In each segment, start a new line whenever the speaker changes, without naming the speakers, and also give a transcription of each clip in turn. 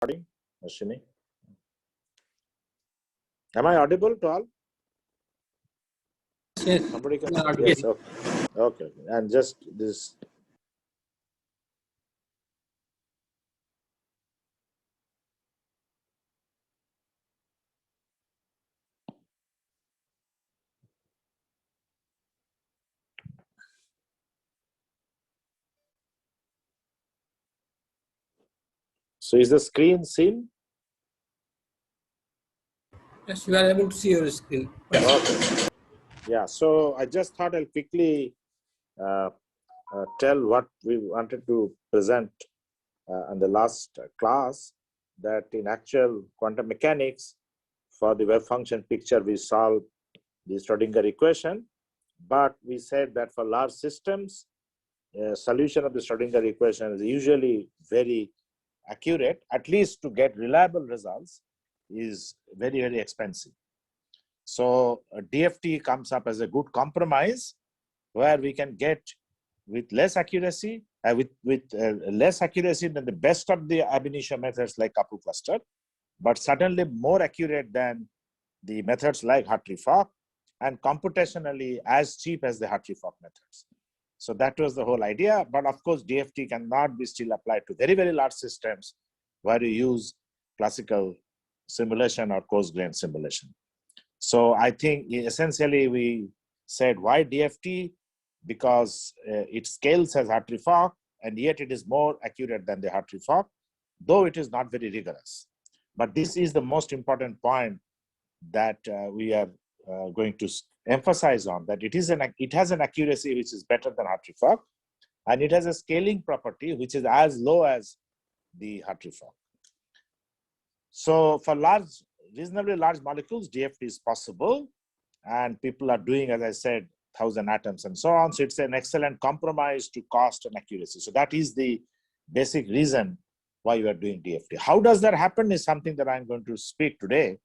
Recording, Ashwini. Am I audible to all?
Yes.
Somebody can.
Yeah,
Yes. Okay. Okay. And just this. So is the screen seen?
Yes, you are able to see your screen.
Okay. Yeah. So I just thought I'll quickly tell what we wanted to present in the last class. That in actual quantum mechanics, for the wave function picture, we solve the Schrodinger equation, but we said that for large systems, solution of the Schrodinger equation is usually very accurate, at least to get reliable results, is very, very expensive. So DFT comes up as a good compromise where we can get with less accuracy, less accuracy than the best of the ab initio methods like couple cluster, but certainly more accurate than the methods like Hartree-Fock, and computationally as cheap as the Hartree-Fock methods. So that was the whole idea. But of course, DFT cannot be still applied to very, very large systems where you use classical simulation or coarse-grained simulation. So I think essentially we said why DFT? Because it scales as Hartree-Fock, and yet it is more accurate than the Hartree-Fock, though it is not very rigorous. But this is the most important point that we are going to emphasize on, that it has an accuracy which is better than Hartree-Fock, and it has a scaling property which is as low as the Hartree-Fock. So for reasonably large molecules, DFT is possible, and people are doing, as I said, 1,000 atoms and so on. So it's an excellent compromise to cost and accuracy. So that is the basic reason why you are doing DFT. How does that happen is something that I'm going to speak today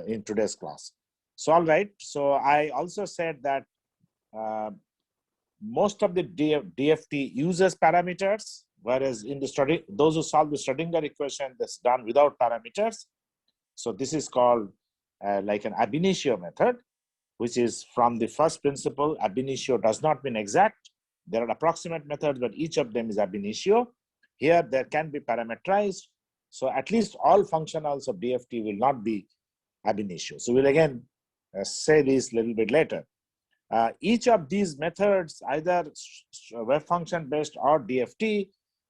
in today's class. So all right, so I also said that most of the DFT uses parameters, whereas in the those who solve the Schrodinger equation, that's done without parameters. So this is called like an ab initio method, which is from the first principle. Ab initio does not mean exact. There are approximate methods, but each of them is ab initio. Here, there can be parameterized. So at least all functionals of DFT will not be ab initio. So we'll again say this a little bit later. Each of these methods, either wave function based or DFT,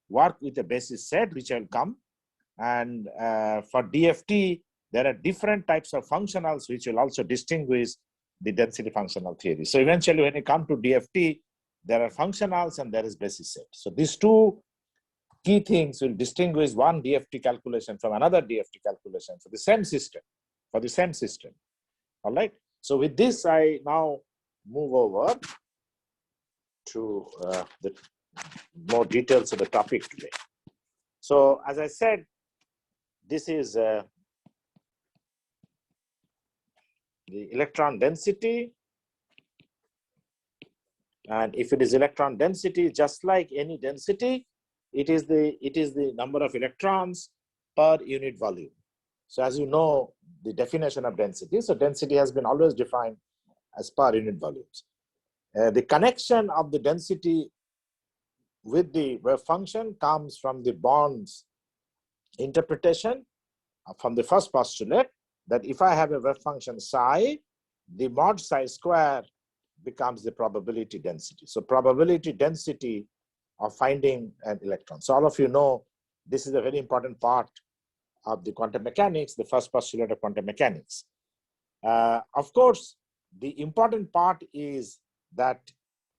work with a basis set, which will come. And for DFT, there are different types of functionals which will also distinguish the density functional theory. So eventually, when you come to DFT, there are functionals and there is basis set. So these two key things will distinguish one DFT calculation from another DFT calculation for the same system. All right. So with this, I now move over to the more details of the topic today. So as I said, this is the electron density. And if it is electron density, just like any density, it is the number of electrons per unit volume. So as you know, the definition of density, so density has been always defined as per unit volumes. The connection of the density with the wave function comes from the Born's interpretation from the first postulate, that if I have a wave function psi, the mod psi square becomes the probability density. So probability density of finding an electron. So all of you know, this is a very important part of the quantum mechanics, the first postulate of quantum mechanics. Of course, the important part is that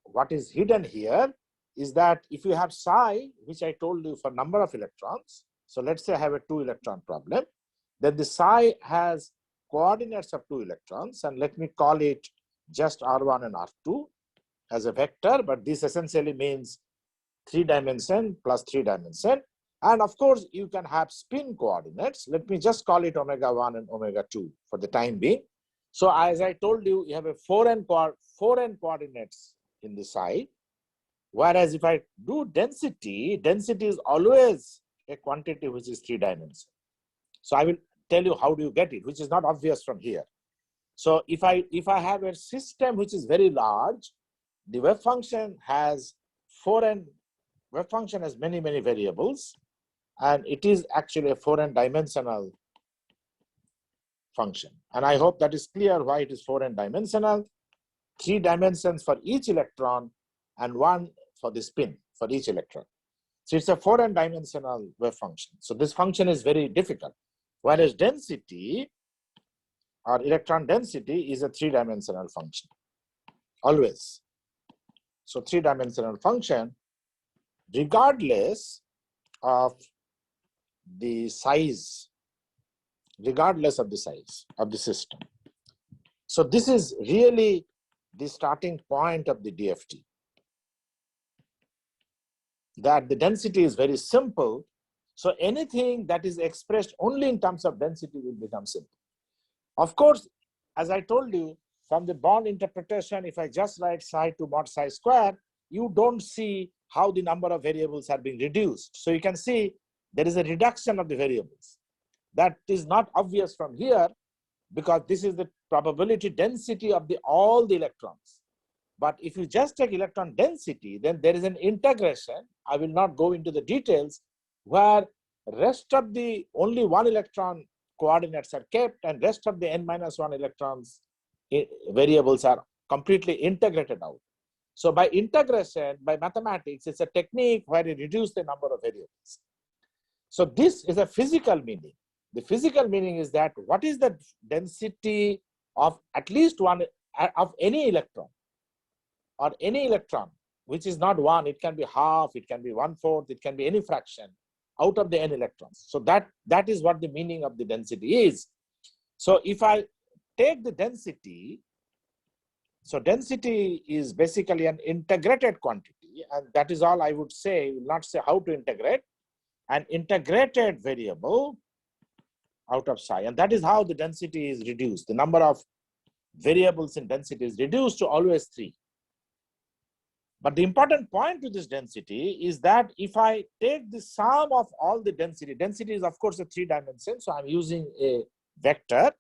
what is hidden here is that if you have psi, which I told you for number of electrons, so let's say I have a 2-electron problem, then the psi has coordinates of 2 electrons, and let me call it just R1 and R2 as a vector, but this essentially means 3 dimension plus 3 dimension. And of course, you can have spin coordinates. Let me just call it omega 1 and omega 2 for the time being. So as I told you, you have a 4n coordinates in the psi. Whereas if I do density, density is always a quantity which is three-dimensional. So I will tell you how do you get it, which is not obvious from here. So if I have a system which is very large, the wave function has wave function has many variables, and it is actually a 4n dimensional function. And I hope that is clear why it is 4n dimensional. 3 dimensions for each electron and 1 for the spin for each electron. So it's a 4n dimensional wave function. So this function is very difficult. Whereas density or electron density is a 3-dimensional function, always. So 3-dimensional function, regardless of the size, regardless of the size of the system. So this is really the starting point of the DFT. That the density is very simple. So anything that is expressed only in terms of density will become simple. Of course, as I told you, from the Born interpretation, if I just write psi to mod psi square, you don't see how the number of variables are being reduced. So you can see there is a reduction of the variables. That is not obvious from here because this is the probability density of all the electrons. But if you just take electron density, then there is an integration. I will not go into the details where rest of the only one electron coordinates are kept and rest of the n-1 electrons variables are completely integrated out. So by integration, by mathematics, it's a technique where you reduce the number of variables. So this is a physical meaning. The physical meaning is that what is the density of at least one of any electron or any electron, which is not one, it can be half, it can be 1/4, it can be any fraction out of the n electrons. So that is what the meaning of the density is. So if I take the density, so density is basically an integrated quantity, and that is all I would say. I will not say how to integrate. An integrated variable out of psi, and that is how the density is reduced. The number of variables in density is reduced to always 3. But the important point to this density is that if I take the sum of all the density is of course a 3-dimension, so I'm using a vector.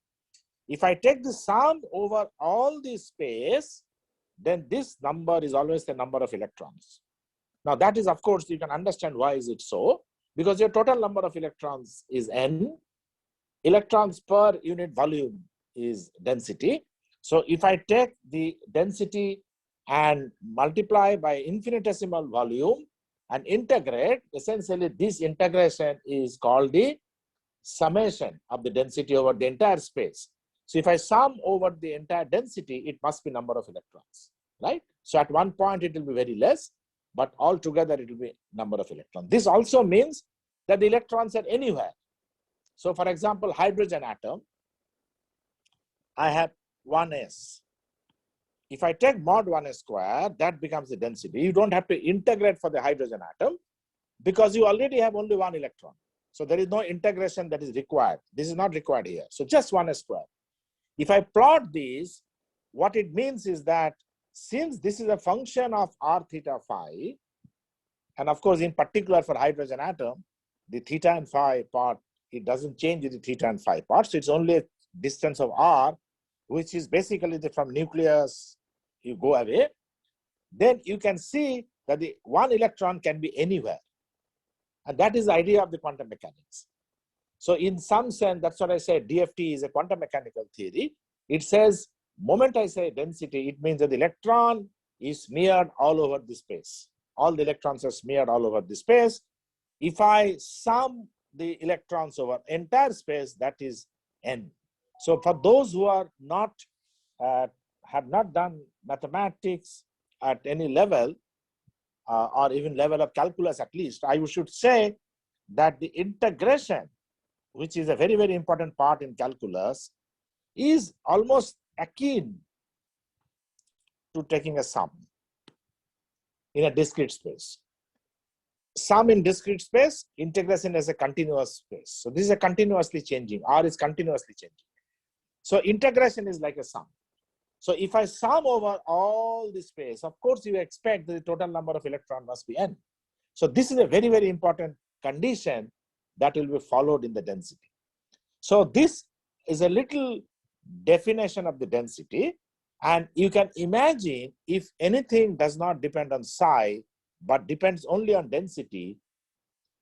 If I take the sum over all the space, then this number is always the number of electrons. Now that is, of course, you can understand why is it so, because your total number of electrons is n. Electrons per unit volume is density. So if I take the density and multiply by infinitesimal volume and integrate, essentially this integration is called the summation of the density over the entire space. So if I sum over the entire density, it must be number of electrons, right? So at one point it will be very less, but altogether it will be number of electrons. This also means that the electrons are anywhere. So for example, hydrogen atom, I have 1s. If I take mod 1s square, that becomes the density. You don't have to integrate for the hydrogen atom because you already have only 1 electron. So there is no integration that is required. This is not required here. So just 1s square. If I plot these, what it means is that since this is a function of r theta phi, and of course in particular for hydrogen atom, the theta and phi part, it doesn't change with the theta and phi part. So it's only a distance of r, which is basically from nucleus, you go away. Then you can see that the 1 electron can be anywhere. And that is the idea of the quantum mechanics. So in some sense, that's what I said, DFT is a quantum mechanical theory. It says, moment I say density, it means that the electron is smeared all over the space. All the electrons are smeared all over the space. If I sum the electrons over entire space, that is n. So for those who are not, have not done mathematics at any level, or even level of calculus at least, I should say that the integration, which is a very important part in calculus, is almost akin to taking a sum in a discrete space. Sum in discrete space, integration is a continuous space. So this is a continuously changing, R is continuously changing. So integration is like a sum. So if I sum over all the space, of course you expect that the total number of electrons must be n. So this is a very important condition that will be followed in the density. So this is a little definition of the density. And you can imagine if anything does not depend on psi, but depends only on density,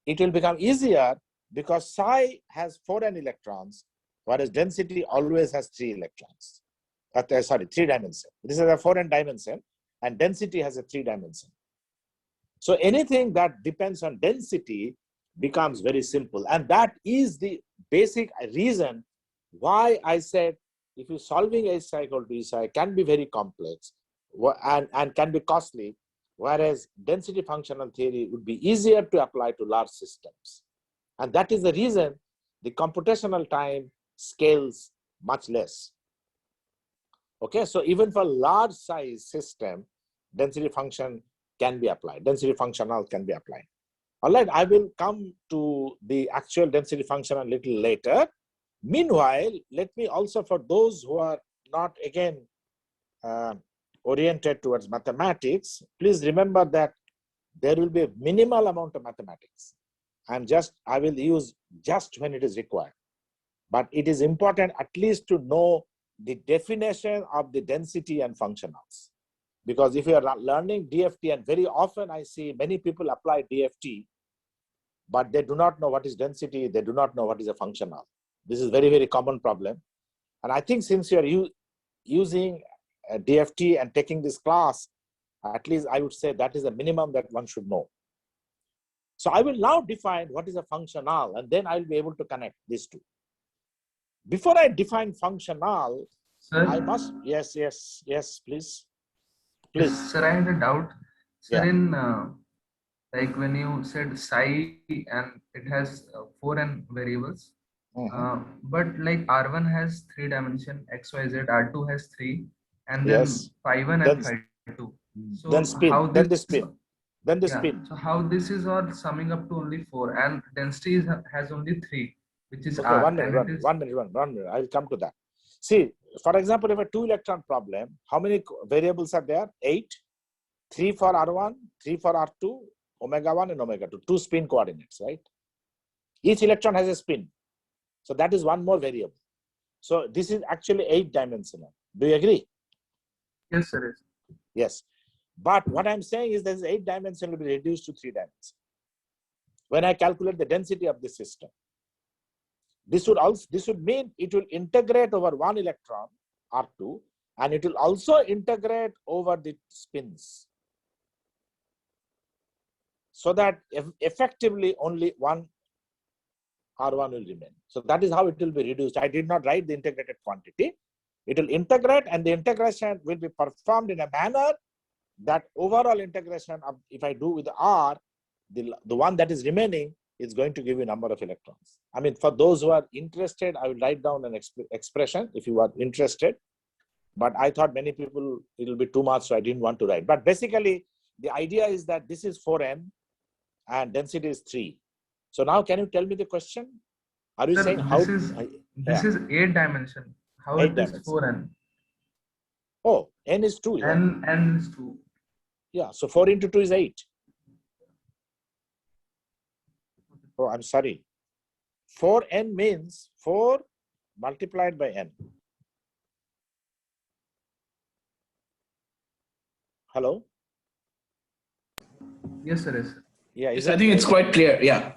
it will become easier because psi has 4n electrons, whereas density always has 3 electrons. Sorry, 3 dimension. This is a 4n dimension, and density has a 3 dimension. So anything that depends on density becomes very simple. And that is the basic reason why I said if you're solving H psi equal to E psi can be very complex and can be costly, whereas density functional theory would be easier to apply to large systems. And that is the reason the computational time scales much less. Okay, so even for large size system, density function can be applied. Density functional can be applied. All right, I will come to the actual density function a little later. Meanwhile, let me also, for those who are not again oriented towards mathematics, please remember that there will be a minimal amount of mathematics. I will use just when it is required. But it is important at least to know the definition of the density and functionals. Because if you are learning DFT, and very often I see many people apply DFT, but they do not know what is density, they do not know what is a functional. This is very, very common problem. And I think since you're using DFT and taking this class, at least I would say that is the minimum that one should know. So I will now define what is a functional, and then I'll be able to connect these two. Before I define functional,
Sir,
I must, yes, please.
yes, sir, I had a doubt. Sir,
Yeah.
in like when you said psi and it has 4n variables, but like R1 has 3 dimension, XYZ, R2 has 3, and then
Yes.
phi1 and phi2. So
Then spin,
how
then the
this,
spin, then the
yeah,
spin.
so how this is all summing up to only 4, and density has only 3, which is
Okay,
R,
one minute,
and it is,
one minute. I'll come to that. See, for example, if a 2 electron problem, how many variables are there? 8. 3 for R1, 3 for R2, omega 1 and omega 2. 2 spin coordinates, right? Each electron has a spin. So that is one more variable. So this is actually 8 dimensional. Do you agree?
yes, sir.
Yes. But what I'm saying is this 8 dimension will be reduced to 3 dimensions when I calculate the density of the system. This would mean it will integrate over 1 electron, R2, and it will also integrate over the spins. So that effectively only 1 R1 will remain. So that is how it will be reduced. I did not write the integrated quantity. It will integrate, and the integration will be performed in a manner that overall integration of, if I do with R, the one that is remaining is going to give you a number of electrons. I mean, for those who are interested, I will write down an expression if you are interested. But I thought many people, it will be too much, so I didn't want to write. But basically, the idea is that this is 4n and density is 3. So now can you tell me the question? Are you
Sir,
saying how?
This is 8 dimension. How
8
it is
dimensions.
4n?
Oh, n is 2. Yeah?
N is 2.
Yeah, so 4 into 2 is 8. Oh, I'm sorry. 4n means 4 multiplied by n. Hello?
Yes, sir. Yes.
Yeah,
Yes, I think it's quite clear. Yeah.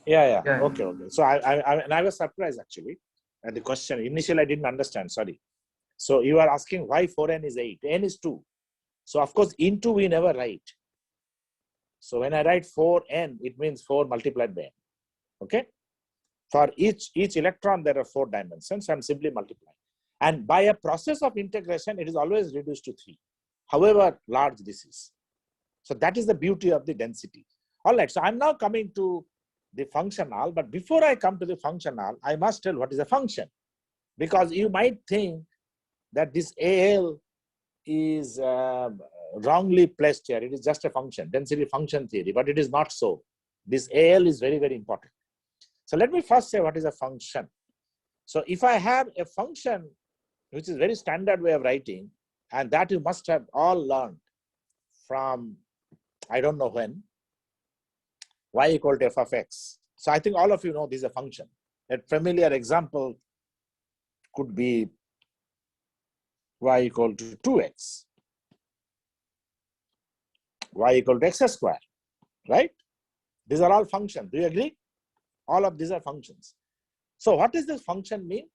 Yeah.
Yeah.
Okay. So I was surprised actually at the question. Initially, I didn't understand. Sorry. So you are asking why 4n is 8. N is 2. So of course, into we never write. So when I write 4n, it means 4 multiplied by n. Okay. For each electron, there are 4 dimensions. I'm simply multiplying. And by a process of integration, it is always reduced to 3. However large this is. So that is the beauty of the density. All right. So I'm now coming to the functional. But before I come to the functional, I must tell what is a function. Because you might think that this AL is wrongly placed here. It is just a function, density function theory, but it is not so. This AL is very, very important. So let me first say what is a function. So if I have a function, which is very standard way of writing, and that you must have all learned from, I don't know when, y equal to f of x. So I think all of you know this is a function. A familiar example could be y equal to 2x, y equal to x square, right? These are all functions. Do you agree? All of these are functions. So what does this function mean?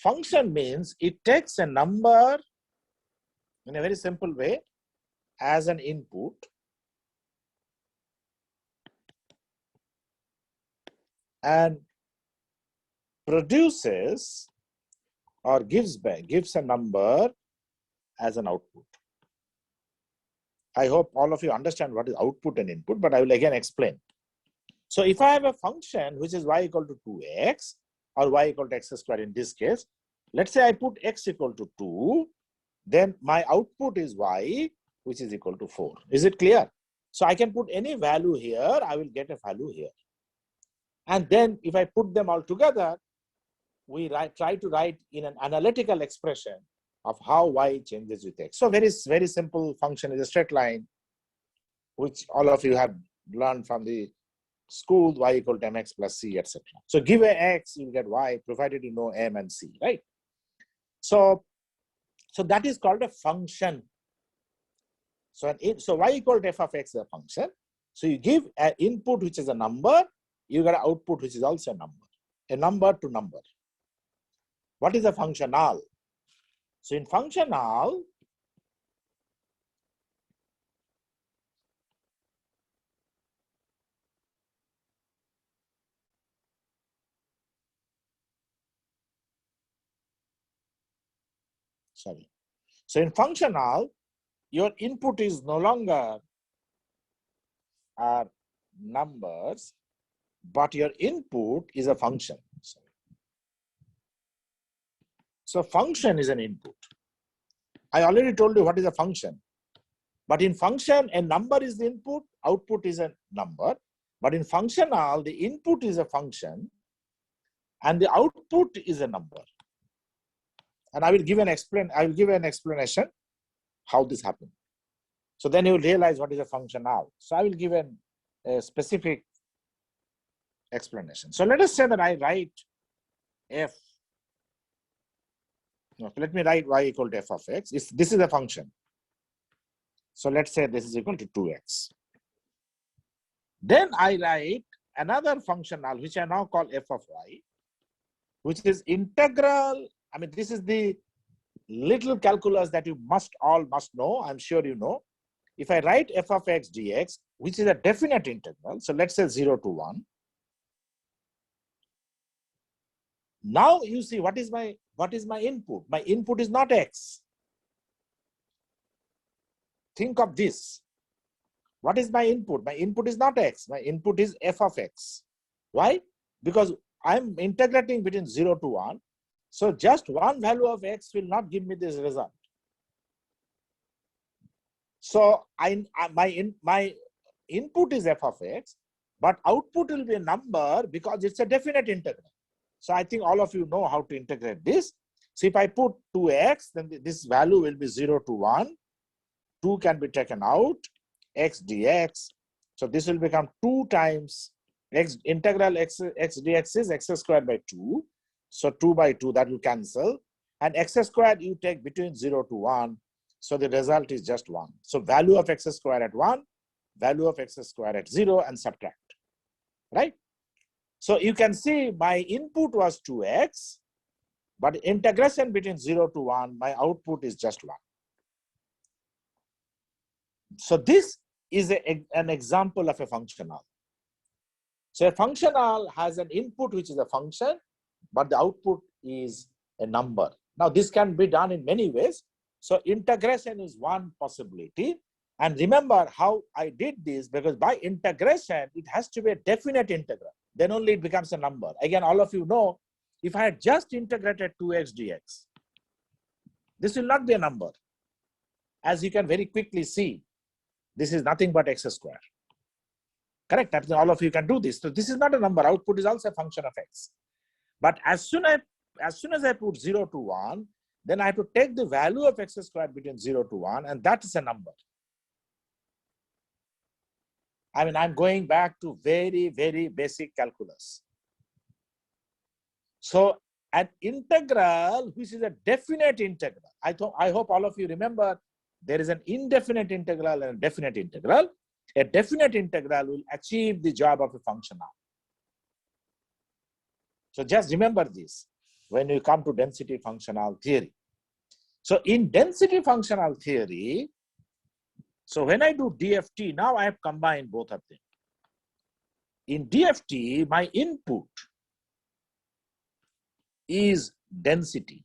Function means it takes a number in a very simple way as an input and produces or gives a number as an output. I hope all of you understand what is output and input, but I will again explain. So if I have a function which is y equal to 2x or y equal to x square in this case, let's say I put x equal to 2, then my output is y, which is equal to 4. Is it clear? So I can put any value here, I will get a value here. And then if I put them all together, we try to write in an analytical expression of how y changes with x. So very simple function is a straight line, which all of you have learned from the school, y equal to mx plus c, etc. So give a x, you get y, provided you know m and c, right? So that is called a function. So y equal to f of x is a function. So you give an input which is a number, you get an output which is also a number to number. What is a functional? So in functional, so in functional, your input is no longer are numbers, but your input is a function. So function is an input. I already told you what is a function. But in function, a number is the input, output is a number. But in functional, the input is a function and the output is a number. And I will give an explanation how this happened. So then you will realize what is a functional. So I will give a specific explanation. So let us say that I write f. No, let me write y equal to f of x. This is a function. So let's say this is equal to 2x. Then I write another functional, which I now call f of y, which is integral. I mean, this is the little calculus that you all must know. I'm sure you know. If I write f of x dx, which is a definite integral, so let's say 0 to 1. Now you see what is my input? My input is not x. Think of this. What is my input? My input is not x. My input is f of x. Why? Because I'm integrating between 0 to 1. So just one value of x will not give me this result. So my input is f of x, but output will be a number because it's a definite integral. So I think all of you know how to integrate this. So if I put 2x, then this value will be 0 to 1. 2 can be taken out, x dx. So this will become 2 times x, integral x dx is x squared by 2. So 2 by 2, that will cancel. And x squared you take between 0 to 1. So the result is just 1. So value of x squared at 1, value of x squared at 0, and subtract, right? So you can see my input was 2x, but integration between 0 to 1, my output is just 1. So this is an example of a functional. So a functional has an input which is a function, but the output is a number. Now this can be done in many ways. So integration is one possibility. And remember how I did this, because by integration, it has to be a definite integral. Then only it becomes a number. Again, all of you know, if I had just integrated 2x dx, this will not be a number. As you can very quickly see, this is nothing but x squared. Correct? That all of you can do this. So this is not a number. Output is also a function of x. But as soon as I put 0 to 1, then I have to take the value of x squared between 0 to 1, and that is a number. I mean, I'm going back to very, very basic calculus. So an integral, which is a definite integral. I hope all of you remember there is an indefinite integral and a definite integral. A definite integral will achieve the job of a function now. So just remember this when you come to density functional theory. So in density functional theory, so when I do DFT, now I have combined both of them. In DFT, my input is density,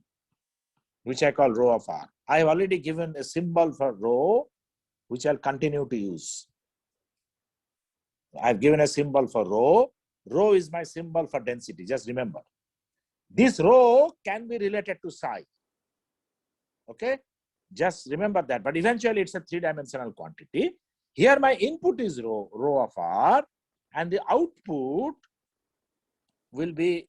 which I call rho of R. I have already given a symbol for rho, which I'll continue to use. I've given a symbol for rho. Rho is my symbol for density, just remember. This rho can be related to psi. Okay, just remember that. But eventually it's a three-dimensional quantity. Here my input is rho of R, and the output will be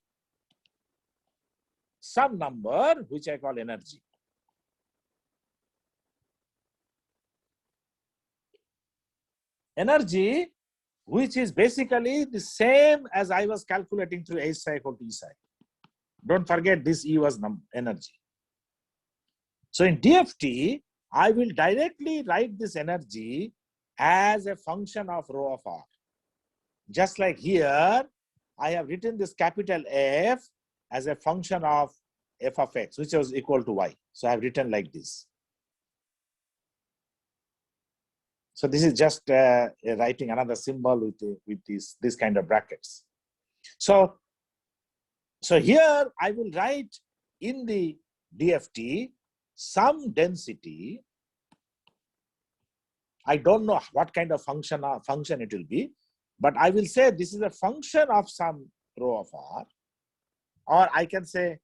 some number which I call energy. Energy, which is basically the same as I was calculating through H psi equal to E psi. Don't forget this E was energy. So in DFT, I will directly write this energy as a function of rho of R. Just like here, I have written this capital F as a function of f of x, which was equal to y. So I have written like this. So this is just writing another symbol with this kind of brackets. So here I will write in the DFT some density. I don't know what kind of function it will be, but I will say this is a function of some rho of R, or I can say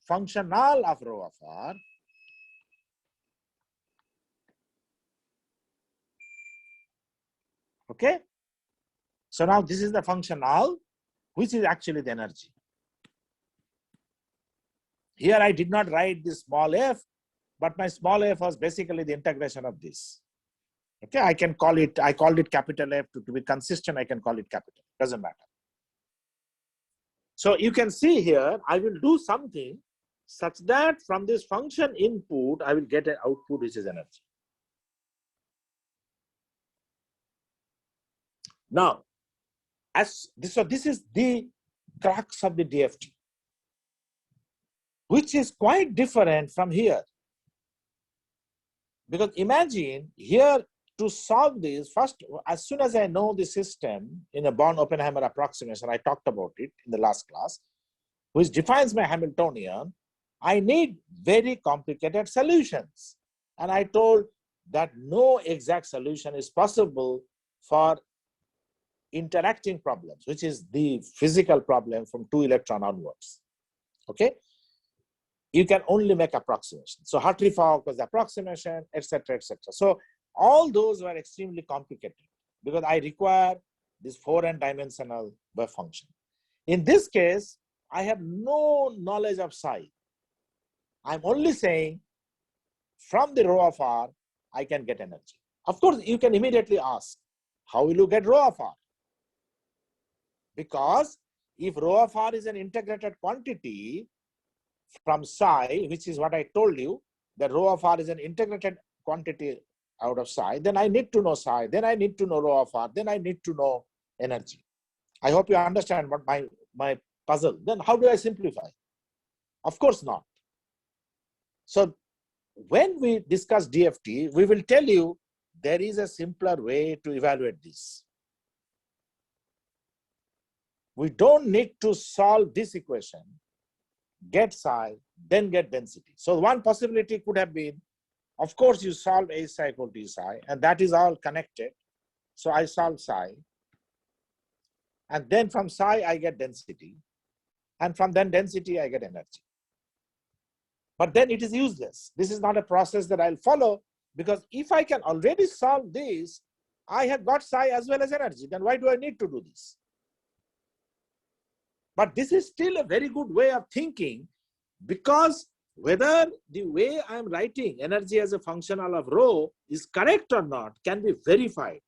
functional of rho of R. Okay, so now this is the functional, which is actually the energy. Here I did not write this small f, but my small f was basically the integration of this. Okay, I called it capital F to be consistent. I can call it capital, doesn't matter. So you can see here, I will do something such that from this function input, I will get an output which is energy. Now, so this is the crux of the DFT, which is quite different from here. Because imagine here, to solve this, first, as soon as I know the system in a Born-Oppenheimer approximation, I talked about it in the last class, which defines my Hamiltonian, I need very complicated solutions. And I told that no exact solution is possible for interacting problems, which is the physical problem from 2 electron onwards. Okay, you can only make approximations. So Hartree-Fock was the approximation, etc., etc. So all those were extremely complicated because I require this 4n dimensional wave function. In this case, I have no knowledge of psi. I'm only saying from the rho of R, I can get energy. Of course, you can immediately ask, how will you get rho of R? Because if rho of R is an integrated quantity from psi, which is what I told you, that rho of R is an integrated quantity out of psi, then I need to know psi, then I need to know rho of R, then I need to know energy. I hope you understand what my puzzle. Then how do I simplify? Of course not. So when we discuss DFT, we will tell you there is a simpler way to evaluate this. We don't need to solve this equation, get psi, then get density. So one possibility could have been, of course, you solve A psi equal to psi, and that is all connected. So I solve psi, and then from psi I get density, and from then density I get energy. But then it is useless. This is not a process that I'll follow, because if I can already solve this, I have got psi as well as energy. Then why do I need to do this? But this is still a very good way of thinking, because whether the way I'm writing energy as a functional of rho is correct or not can be verified.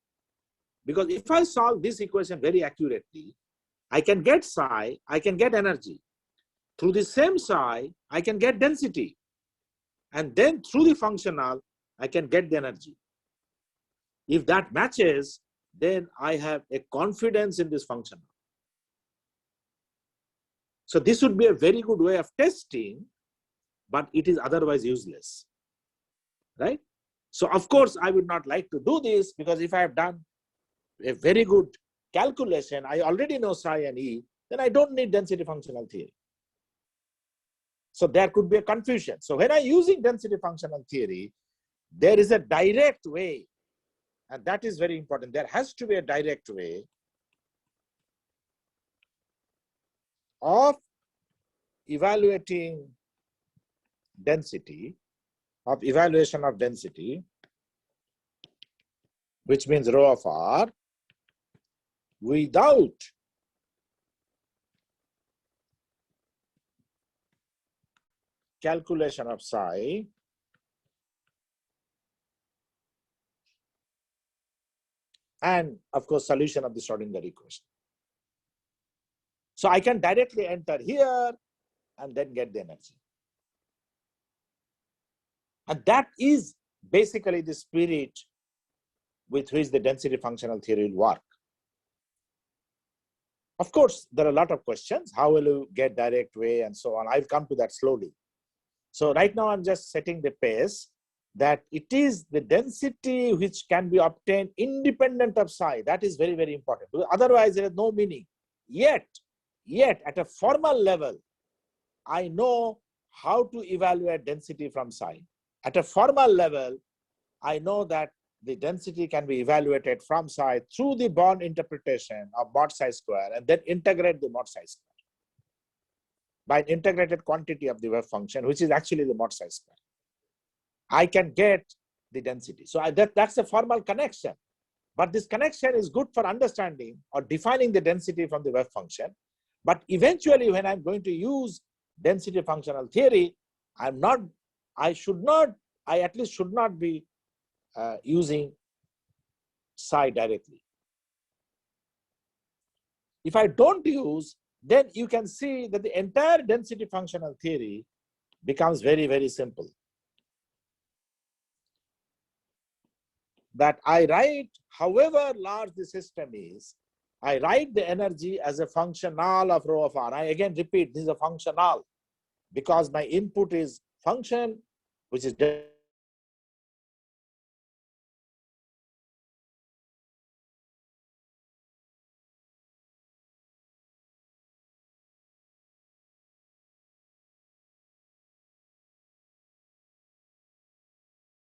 Because if I solve this equation very accurately, I can get psi, I can get energy. Through the same psi, I can get density. And then through the functional, I can get the energy. If that matches, then I have a confidence in this functional. So this would be a very good way of testing, but it is otherwise useless, right? So of course, I would not like to do this, because if I have done a very good calculation, I already know psi and E, then I don't need density functional theory. So there could be a confusion. So when I'm using density functional theory, there is a direct way, and that is very important. There has to be a direct way of evaluating density, of evaluation of density, which means rho of R, without calculation of psi and of course solution of the Schrodinger equation. So I can directly enter here and then get the energy. And that is basically the spirit with which the density functional theory will work. Of course, there are a lot of questions. How will you get direct way and so on? I'll come to that slowly. So right now I'm just setting the pace that it is the density which can be obtained independent of psi. That is very, very important. Otherwise, there is no meaning. Yet at a formal level, I know how to evaluate density from psi. At a formal level, I know that the density can be evaluated from psi through the Born interpretation of mod psi square, and then integrate the mod psi square by an integrated quantity of the wave function, which is actually the mod psi square. I can get the density. So that's a formal connection. But this connection is good for understanding or defining the density from the wave function. But eventually, when I'm going to use density functional theory, I at least should not be using psi directly. If I don't use, then you can see that the entire density functional theory becomes very, very simple. That I write, however large the system is, I write the energy as a functional of rho of R. I again repeat, this is a functional because my input is function, which is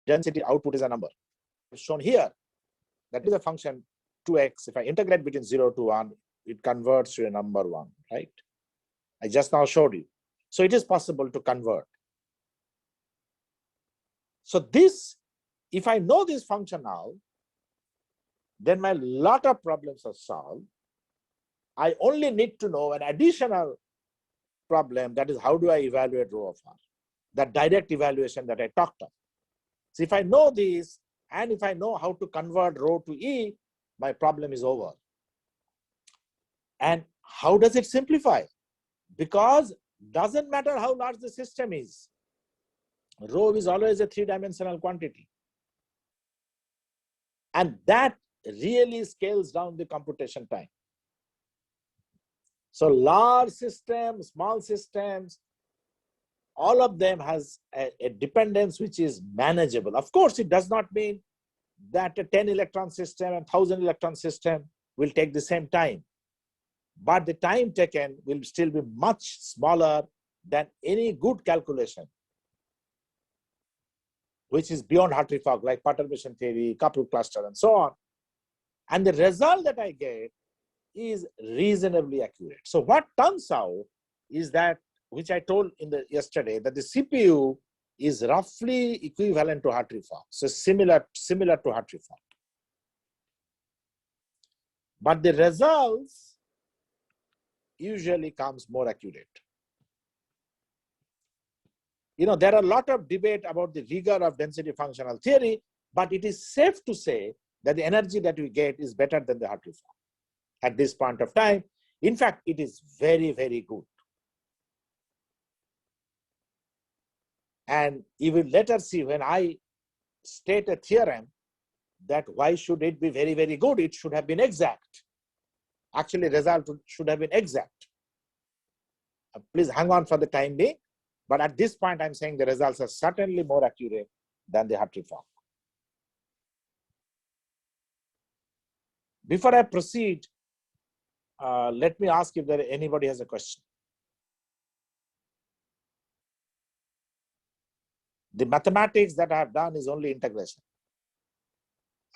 density, output is a number. It's shown here. That is a function 2x. If I integrate between 0 to 1, it converts to a number 1, right? I just now showed you. So it is possible to convert. So this, if I know this function now, then my lot of problems are solved. I only need to know an additional problem, that is how do I evaluate rho of R? That direct evaluation that I talked of. So if I know this, and if I know how to convert rho to E, my problem is over. And how does it simplify? Because doesn't matter how large the system is, rho is always a three-dimensional quantity. And that really scales down the computation time. So large systems, small systems, all of them has a dependence which is manageable. Of course, it does not mean that a 10 electron system and 1000 electron system will take the same time. But the time taken will still be much smaller than any good calculation, which is beyond Hartree-Fock, like perturbation theory, coupled cluster, and so on. And the result that I get is reasonably accurate. So what turns out is that, which I told yesterday, that the CPU is roughly equivalent to Hartree-Fock, so similar to Hartree-Fock. But the results usually comes more accurate. You know, there are a lot of debate about the rigor of density functional theory, but it is safe to say that the energy that we get is better than the Hartree Fock at this point of time. In fact, it is very, very good. And you will later see when I state a theorem that why should it be very, very good? It should have been exact. Actually, result should have been exact. Please hang on for the time being. But at this point, I'm saying the results are certainly more accurate than the Hartree Fock. Before I proceed, let me ask if anybody has a question. The mathematics that I have done is only integration.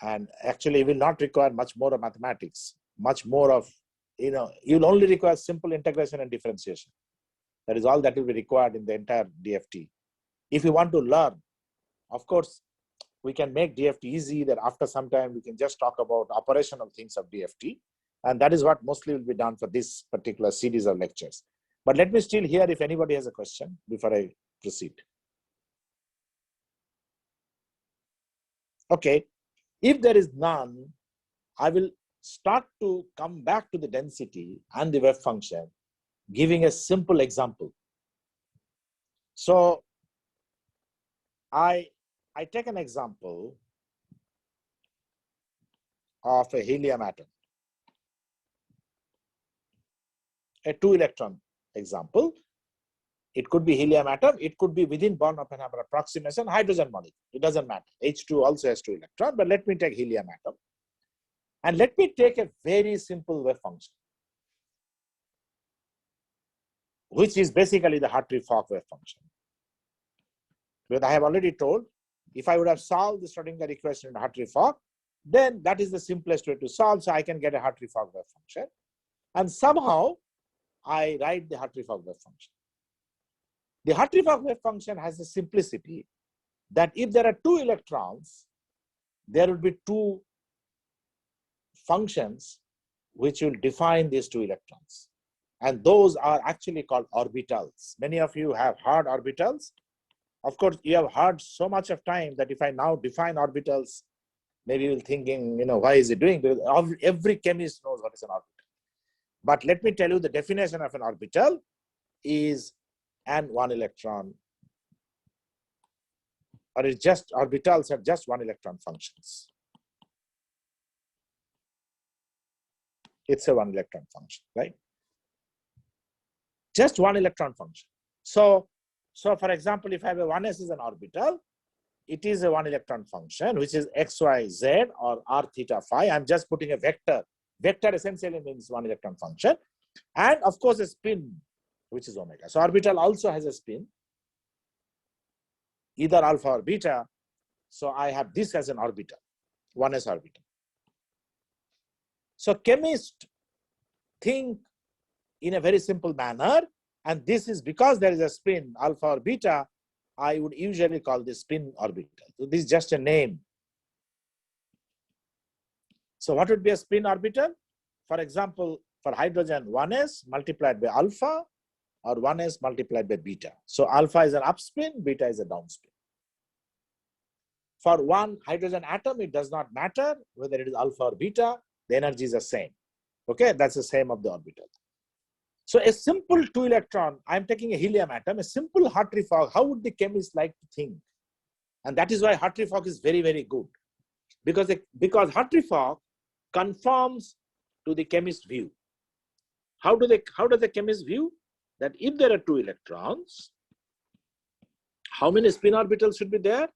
And actually, it will not require much more of mathematics, much more of, you'll only require simple integration and differentiation. That is all that will be required in the entire DFT. If you want to learn, of course, we can make DFT easy, that after some time we can just talk about operational things of DFT. And that is what mostly will be done for this particular series of lectures. But let me still hear if anybody has a question before I proceed. Okay, if there is none, I will start to come back to the density and the wave function, giving a simple example. So I take an example of a helium atom, a 2-electron example. It could be helium atom, it could be within Born-Oppenheimer approximation, hydrogen molecule. It doesn't matter. H2 also has 2 electrons, but let me take helium atom. And let me take a very simple wave function, which is basically the Hartree Fock wave function. But I have already told, if I would have solved the Schrodinger equation in Hartree Fock, then that is the simplest way to solve, so I can get a Hartree Fock wave function. And somehow, I write the Hartree Fock wave function. The Hartree Fock wave function has the simplicity that if there are 2 electrons, there will be 2 functions which will define these 2 electrons. And those are actually called orbitals. Many of you have heard orbitals. Of course, you have heard so much of time that if I now define orbitals, maybe you're thinking, why is it doing? Because every chemist knows what is an orbital. But let me tell you, the definition of an orbital is and 1 electron, or it's just orbitals are just 1 electron functions. It's a 1 electron function, right? Just 1 electron function. So for example, if I have a 1s is an orbital, it is a 1 electron function, which is x, y, z, or r, theta, phi. I'm just putting a vector. Vector essentially means 1 electron function. And of course, a spin, which is omega. So orbital also has a spin, either alpha or beta. So I have this as an orbital, 1s orbital. So chemists think in a very simple manner, and this is because there is a spin, alpha or beta, I would usually call this spin orbital. So this is just a name. So what would be a spin orbital? For example, for hydrogen, 1s multiplied by alpha, or 1s multiplied by beta. So alpha is an upspin, beta is a downspin. For one hydrogen atom, it does not matter whether it is alpha or beta, the energy is the same. Okay, that's the same of the orbital. So a simple 2 electron, I'm taking a helium atom, a simple Hartree Fock, how would the chemist like to think? And that is why Hartree Fock is very, very good. Because Hartree Fock conforms to the chemist's view. How does the chemist view? That if there are 2 electrons, how many spin orbitals should be there?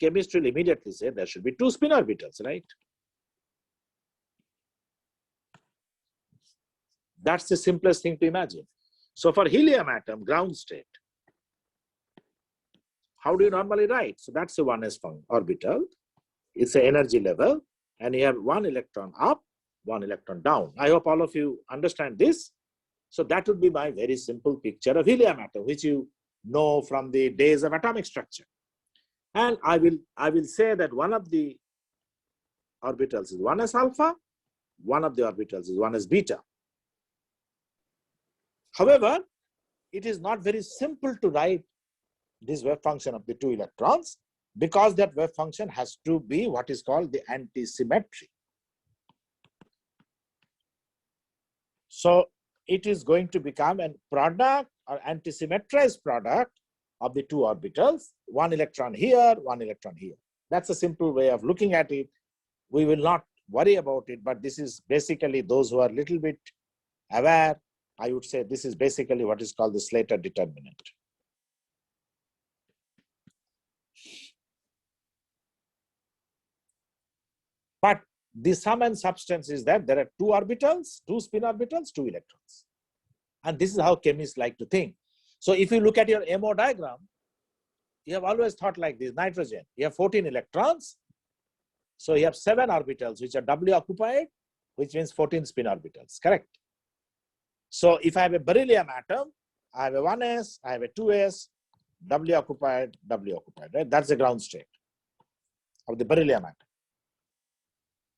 Chemist will immediately say there should be 2 spin orbitals, right? That's the simplest thing to imagine. So for helium atom, ground state, how do you normally write? So that's a 1s orbital. It's an energy level, and you have 1 electron up, 1 electron down. I hope all of you understand this. So that would be my very simple picture of helium atom, which you know from the days of atomic structure. And I will say that one of the orbitals is 1s alpha, one of the orbitals is 1s beta. However, it is not very simple to write this wave function of the 2 electrons. because that wave function has to be what is called the antisymmetry. So it is going to become a product or antisymmetrized product of the two orbitals, one electron here, one electron here. That's a simple way of looking at it. We will not worry about it, but this is basically those who are a little bit aware, I would say this is basically what is called the Slater determinant. But the sum and substance is that there are two orbitals, two spin orbitals, two electrons. And this is how chemists like to think. So if you look at your MO diagram, you have always thought like this: nitrogen, you have 14 electrons. So you have 7 orbitals, which are W occupied, which means 14 spin orbitals, correct? So if I have a beryllium atom, I have a 1s, I have a 2s, W occupied, right? That's the ground state of the beryllium atom.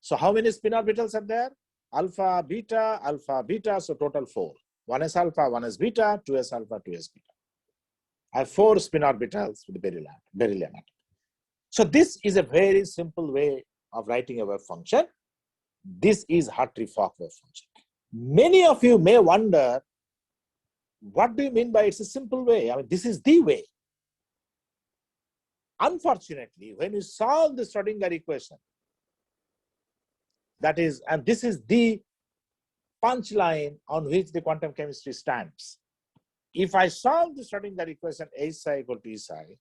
So how many spin orbitals are there? Alpha, beta, so total 4. 1s alpha, 1s beta, 2s alpha, 2s beta. I have 4 spin orbitals with the beryllium atom. So this is a very simple way of writing a wave function. This is Hartree-Fock wave function. Many of you may wonder, what do you mean by it's a simple way? I mean, this is the way. Unfortunately, when you solve the Schrodinger equation, that is, and this is the punchline on which the quantum chemistry stands. If I solve the Schrodinger equation H psi equal to E psi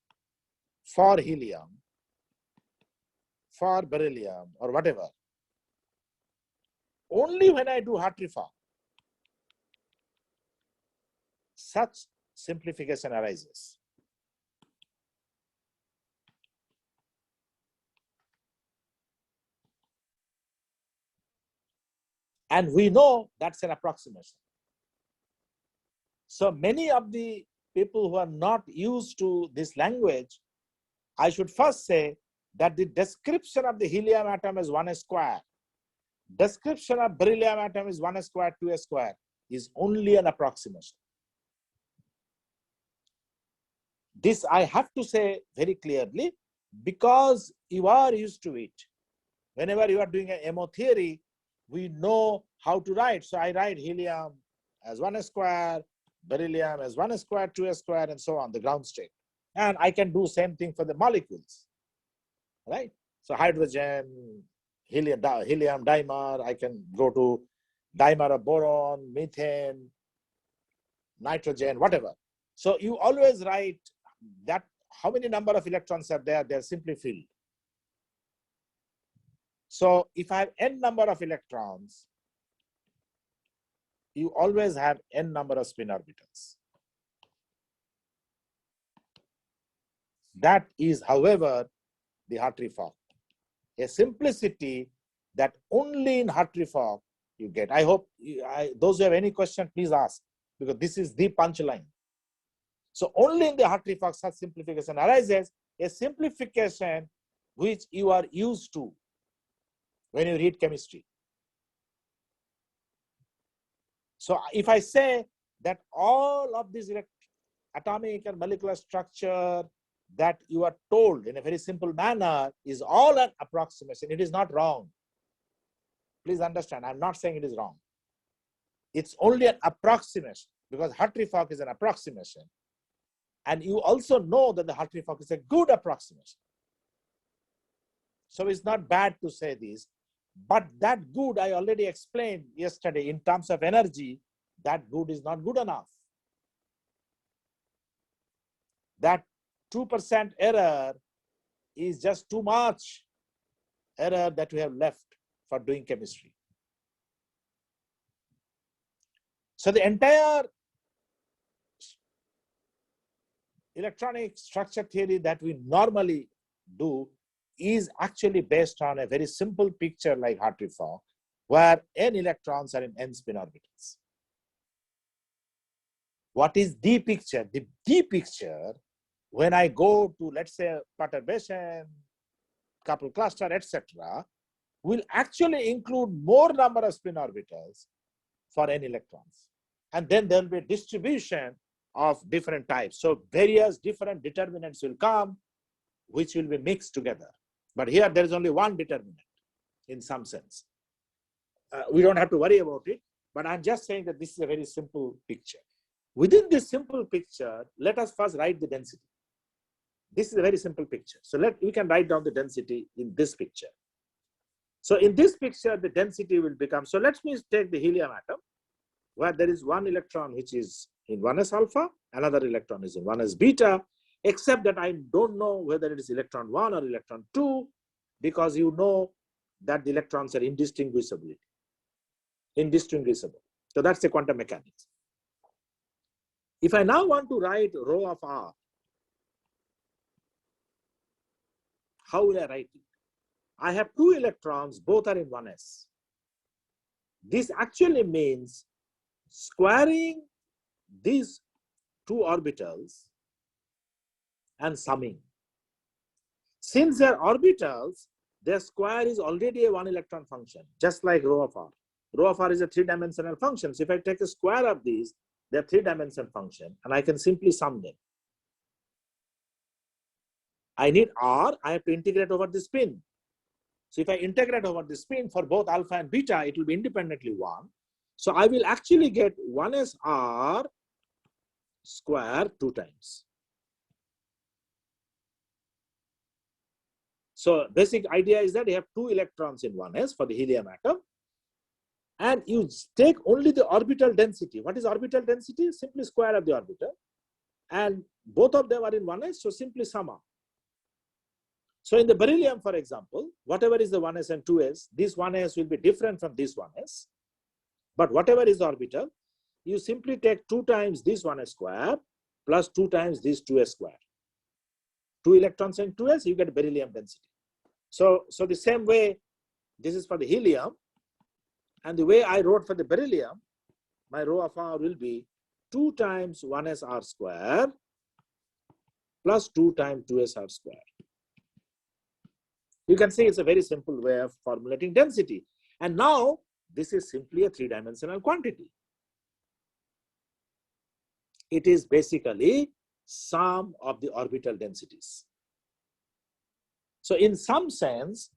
for helium, for beryllium, or whatever, only when I do Hartree-Fock, such simplification arises. And we know that's an approximation. So many of the people who are not used to this language, I should first say that the description of the helium atom is 1s square. Description of beryllium atom is 1s square, 2s square, is only an approximation. This I have to say very clearly, because you are used to it. Whenever you are doing an MO theory, we know how to write. So I write helium as 1s square, beryllium as 1s square, 2s square, and so on, the ground state. And I can do same thing for the molecules, right? So hydrogen, helium dimer, I can go to dimer of boron, methane, nitrogen, whatever. So you always write that how many number of electrons are there, they're simply filled. So if I have n number of electrons, you always have n number of spin orbitals. That is, however, the Hartree-Fock. A simplicity that only in Hartree-Fock you get. I hope those who have any question, please ask, because this is the punchline. So only in the Hartree-Fock such simplification arises, a simplification which you are used to when you read chemistry. So if I say that all of this atomic and molecular structure that you are told in a very simple manner is all an approximation, it is not wrong. Please understand, I'm not saying it is wrong. It's only an approximation, because Hartree-Fock is an approximation. And you also know that the Hartree-Fock is a good approximation. So it's not bad to say this, but that good I already explained yesterday in terms of energy, that good is not good enough. That 2% error is just too much error that we have left for doing chemistry. So the entire electronic structure theory that we normally do is actually based on a very simple picture like Hartree-Fock, where n electrons are in n spin orbitals. What is the picture? The picture, when I go to, let's say, perturbation, couple cluster, etc., will actually include more number of spin orbitals for n electrons. And then there will be a distribution of different types. So various different determinants will come. which will be mixed together. But here there is only one determinant in some sense. We don't have to worry about it, but I'm just saying that this is a very simple picture. Within this simple picture, let us first write the density. This is a very simple picture. So we can write down the density in this picture. So in this picture, the density will become, so let me take the helium atom, where there is one electron which is in 1s alpha, another electron is in 1s beta, except that I don't know whether it is electron 1 or electron 2, because you know that the electrons are indistinguishable. So that's the quantum mechanics. If I now want to write rho of r, how will I write it? I have two electrons, both are in 1s. This actually means squaring these two orbitals and summing. Since they are orbitals, their square is already a one electron function, just like rho of r. Rho of r is a three-dimensional function. So if I take a square of these, they're three-dimensional function, and I can simply sum them. I need r, I have to integrate over the spin. So if I integrate over the spin for both alpha and beta, it will be independently 1. So I will actually get 1s r square 2 times. So basic idea is that you have two electrons in 1s for the helium atom, and you take only the orbital density. What is orbital density? Simply square of the orbital. And both of them are in 1s, so simply sum up. So in the beryllium, for example, whatever is the 1s and 2s, this 1s will be different from this 1s. But whatever is the orbital, you simply take 2 times this 1s square plus 2 times this 2s square. 2 electrons in 2s, you get beryllium density. So the same way, this is for the helium. And the way I wrote for the beryllium, my rho of r will be 2 times 1s r square plus 2 times 2s r square. You can see it's a very simple way of formulating density. And now this is simply a three-dimensional quantity. It is basically sum of the orbital densities. So in some sense,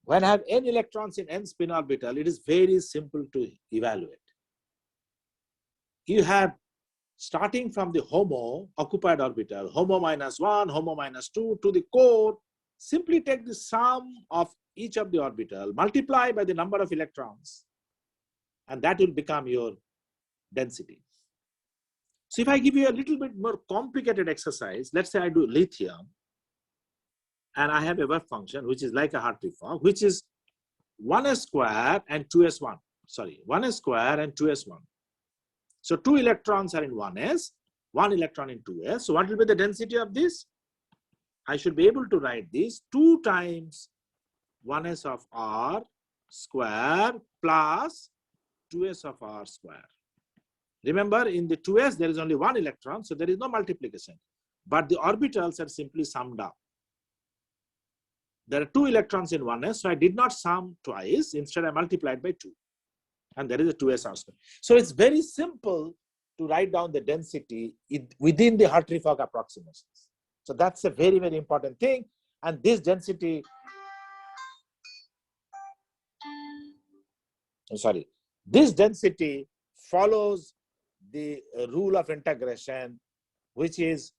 when I have n electrons in n spin orbital, it is very simple to evaluate. You have, starting from the HOMO occupied orbital, HOMO minus 1, HOMO minus 2 to the core, simply take the sum of each of the orbital, multiply by the number of electrons, and that will become your density. So if I give you a little bit more complicated exercise, let's say I do lithium, and I have a wave function which is like a Hartree-Fock, which is 1s square and 2s1. Sorry, 1s square and 2s1. So 2 electrons are in 1s, 1 electron in 2s. So what will be the density of this? I should be able to write this 2 times 1s of r square plus 2s of r square. Remember, in the 2s, there is only 1 electron, so there is no multiplication. But the orbitals are simply summed up. There are 2 electrons in 1s, so I did not sum twice. Instead, I multiplied by 2. And there is a 2s r square. So it's very simple to write down the density within the Hartree-Fock approximations. So that's a very, very important thing. And this density, this density follows the rule of integration, which is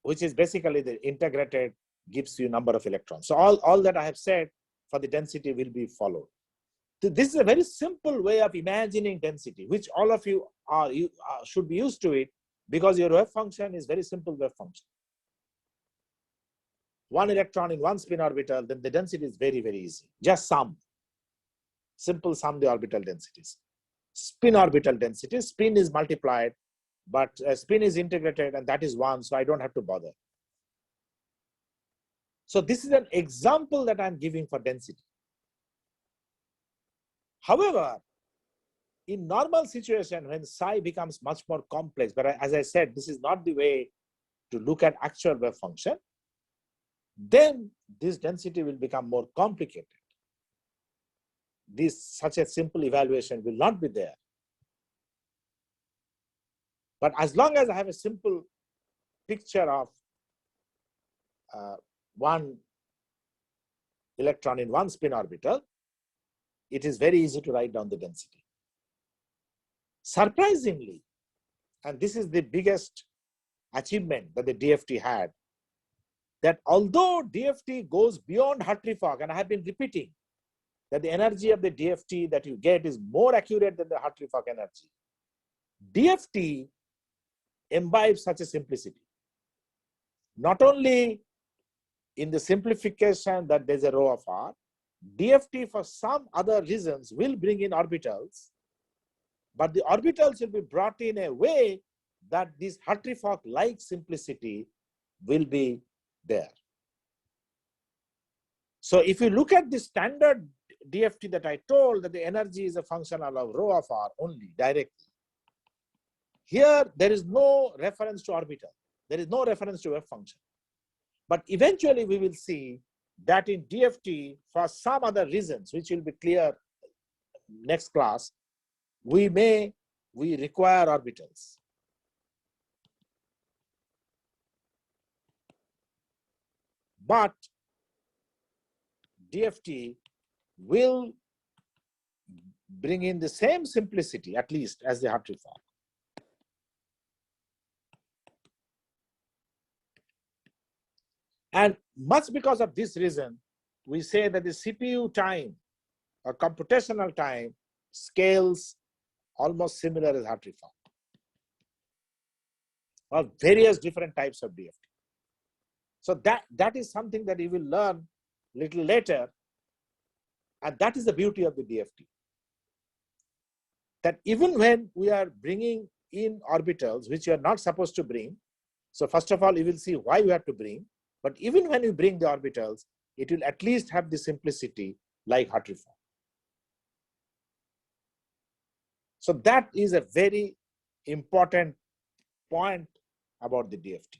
basically the integrated gives you number of electrons. So all that I have said for the density will be followed. This is a very simple way of imagining density, which all of you should be used to it, because your wave function is very simple wave function. 1 electron in 1 spin orbital, then the density is very, very easy. Just sum. Simple sum the orbital densities. Spin orbital density, spin is multiplied, but spin is integrated, and that is 1, so I don't have to bother. So this is an example that I'm giving for density. However, in normal situation, when psi becomes much more complex, but as I said, this is not the way to look at actual wave function, then this density will become more complicated. Such a simple evaluation will not be there. But as long as I have a simple picture of one electron in one spin orbital, it is very easy to write down the density. Surprisingly, and this is the biggest achievement that the DFT had, that although DFT goes beyond Hartree-Fock, and I have been repeating that the energy of the DFT that you get is more accurate than the Hartree-Fock energy, DFT imbibes such a simplicity. Not only in the simplification that there's a rho of r, DFT for some other reasons will bring in orbitals, but the orbitals will be brought in a way that this Hartree-Fock-like simplicity will be there. So if you look at the standard DFT that I told, that the energy is a function of rho of r only directly, here there is no reference to orbital. There is no reference to wave function. But eventually we will see that in DFT, for some other reasons, which will be clear next class, we require orbitals. But DFT will bring in the same simplicity, at least, as the Hartree-Fock. And much because of this reason, we say that the CPU time or computational time scales almost similar as Hartree-Fock, or various different types of DFT. So that is something that you will learn little later, and that is the beauty of the DFT. That even when we are bringing in orbitals, which you are not supposed to bring, so first of all, you will see why you have to bring, but even when you bring the orbitals, it will at least have the simplicity like Hartree-Fock. So that is a very important point about the DFT.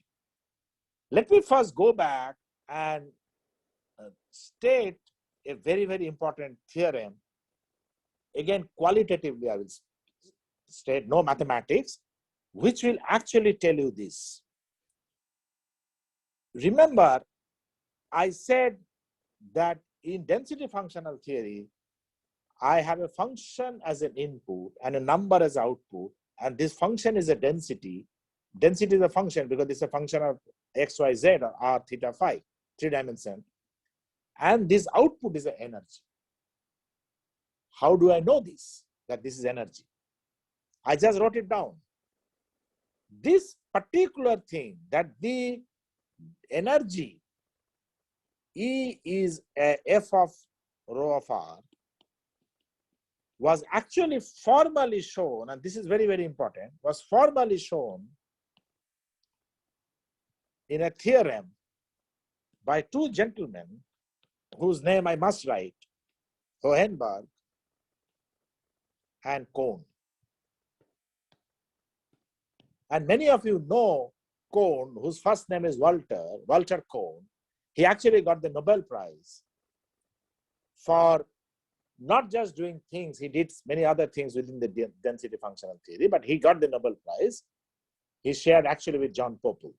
Let me first go back and state a very, very important theorem. Again, qualitatively, I will state, no mathematics, which will actually tell you this. Remember, I said that in density functional theory, I have a function as an input and a number as output, and this function is a density. Density is a function because it's a function of x, y, z, or r, theta, phi, 3-dimension. And this output is an energy. How do I know this, that this is energy? I just wrote it down. This particular thing, that the energy E is a f of rho of r, was actually formally shown, and this is very, very important, was formally shown in a theorem by two gentlemen whose name I must write, Hohenberg and Kohn. And many of you know Kohn, whose first name is Walter Kohn. He actually got the Nobel Prize for not just doing things, he did many other things within the density functional theory, but he got the Nobel Prize. He shared actually with John Pople.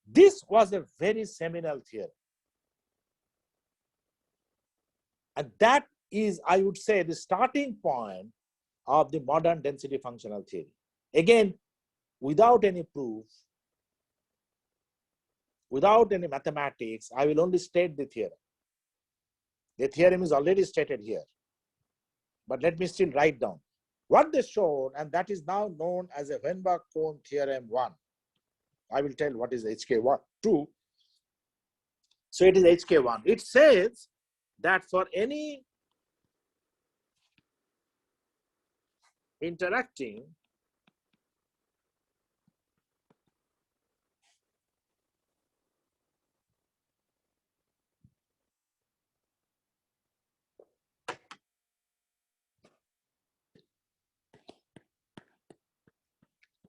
This was a very seminal theory. And that is, I would say, the starting point of the modern density functional theory. Again, without any proof, without any mathematics, I will only state the theorem. The theorem is already stated here, but let me still write down what they showed, and that is now known as a Hohenberg-Kohn theorem 1. I will tell what is HK1, 2. So it is HK1. It says that for any interacting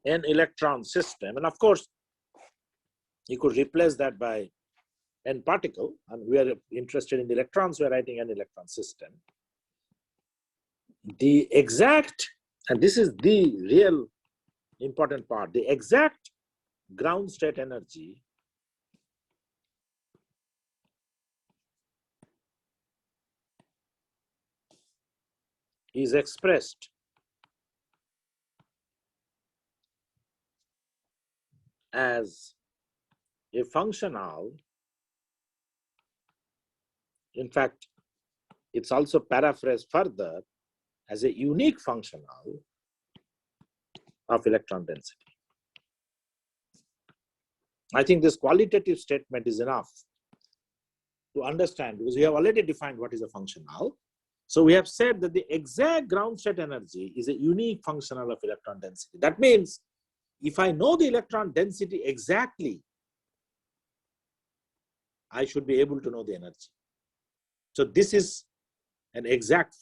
an electron system, and of course, you could replace that by n particle, and we are interested in the electrons, we are writing an electron system. The exact, and this is the real important part, the exact ground state energy is expressed as a functional. In fact, it's also paraphrased further as a unique functional of electron density. I think this qualitative statement is enough to understand, because we have already defined what is a functional. So we have said that the exact ground state energy is a unique functional of electron density. That means if I know the electron density exactly, I should be able to know the energy. So this is an exact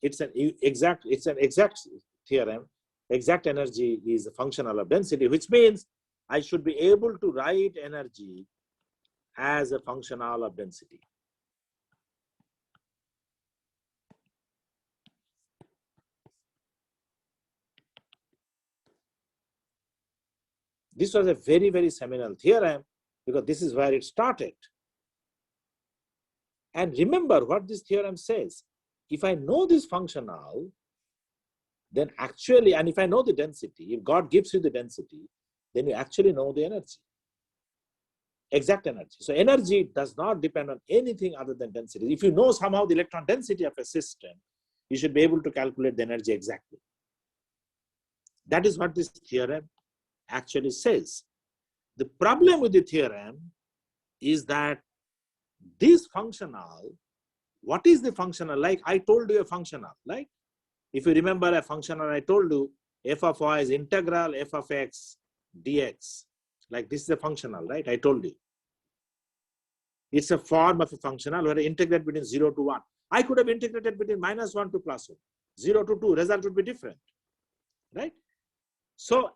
it's an exact theorem. Exact energy is a functional of density, which means I should be able to write energy as a functional of density. This was a very, very seminal theorem because this is where it started. And remember what this theorem says. If I know this functional, then actually, and if I know the density, if God gives you the density, then you actually know the energy, exact energy. So energy does not depend on anything other than density. If you know somehow the electron density of a system, you should be able to calculate the energy exactly. That is what this theorem actually says. The problem with the theorem is that this functional, what is the functional? Like I told you a functional, like if you remember a functional, I told you f of y is integral f of x dx. Like this is a functional, right? I told you. It's a form of a functional where I integrate between 0 to 1. I could have integrated between -1 to +1. 0 to 2, result would be different, right? So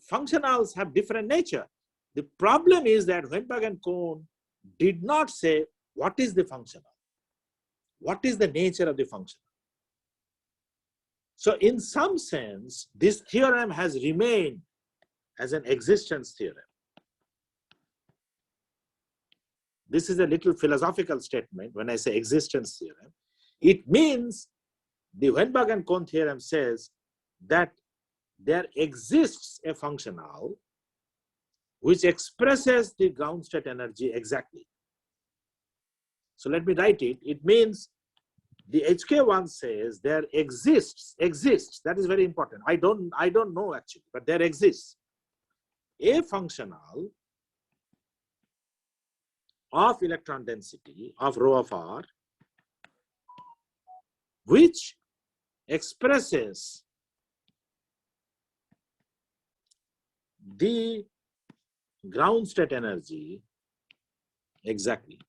functionals have different nature. The problem is that Weinberg and Kohn did not say what is the functional, what is the nature of the functional. So in some sense, this theorem has remained as an existence theorem. This is a little philosophical statement when I say existence theorem. It means the Weinberg and Kohn theorem says that there exists a functional which expresses the ground state energy exactly. So let me write it. It means the HK1 says there exists, that is very important. I don't know actually, but there exists a functional of electron density of rho of r, which expresses the ground state energy exactly.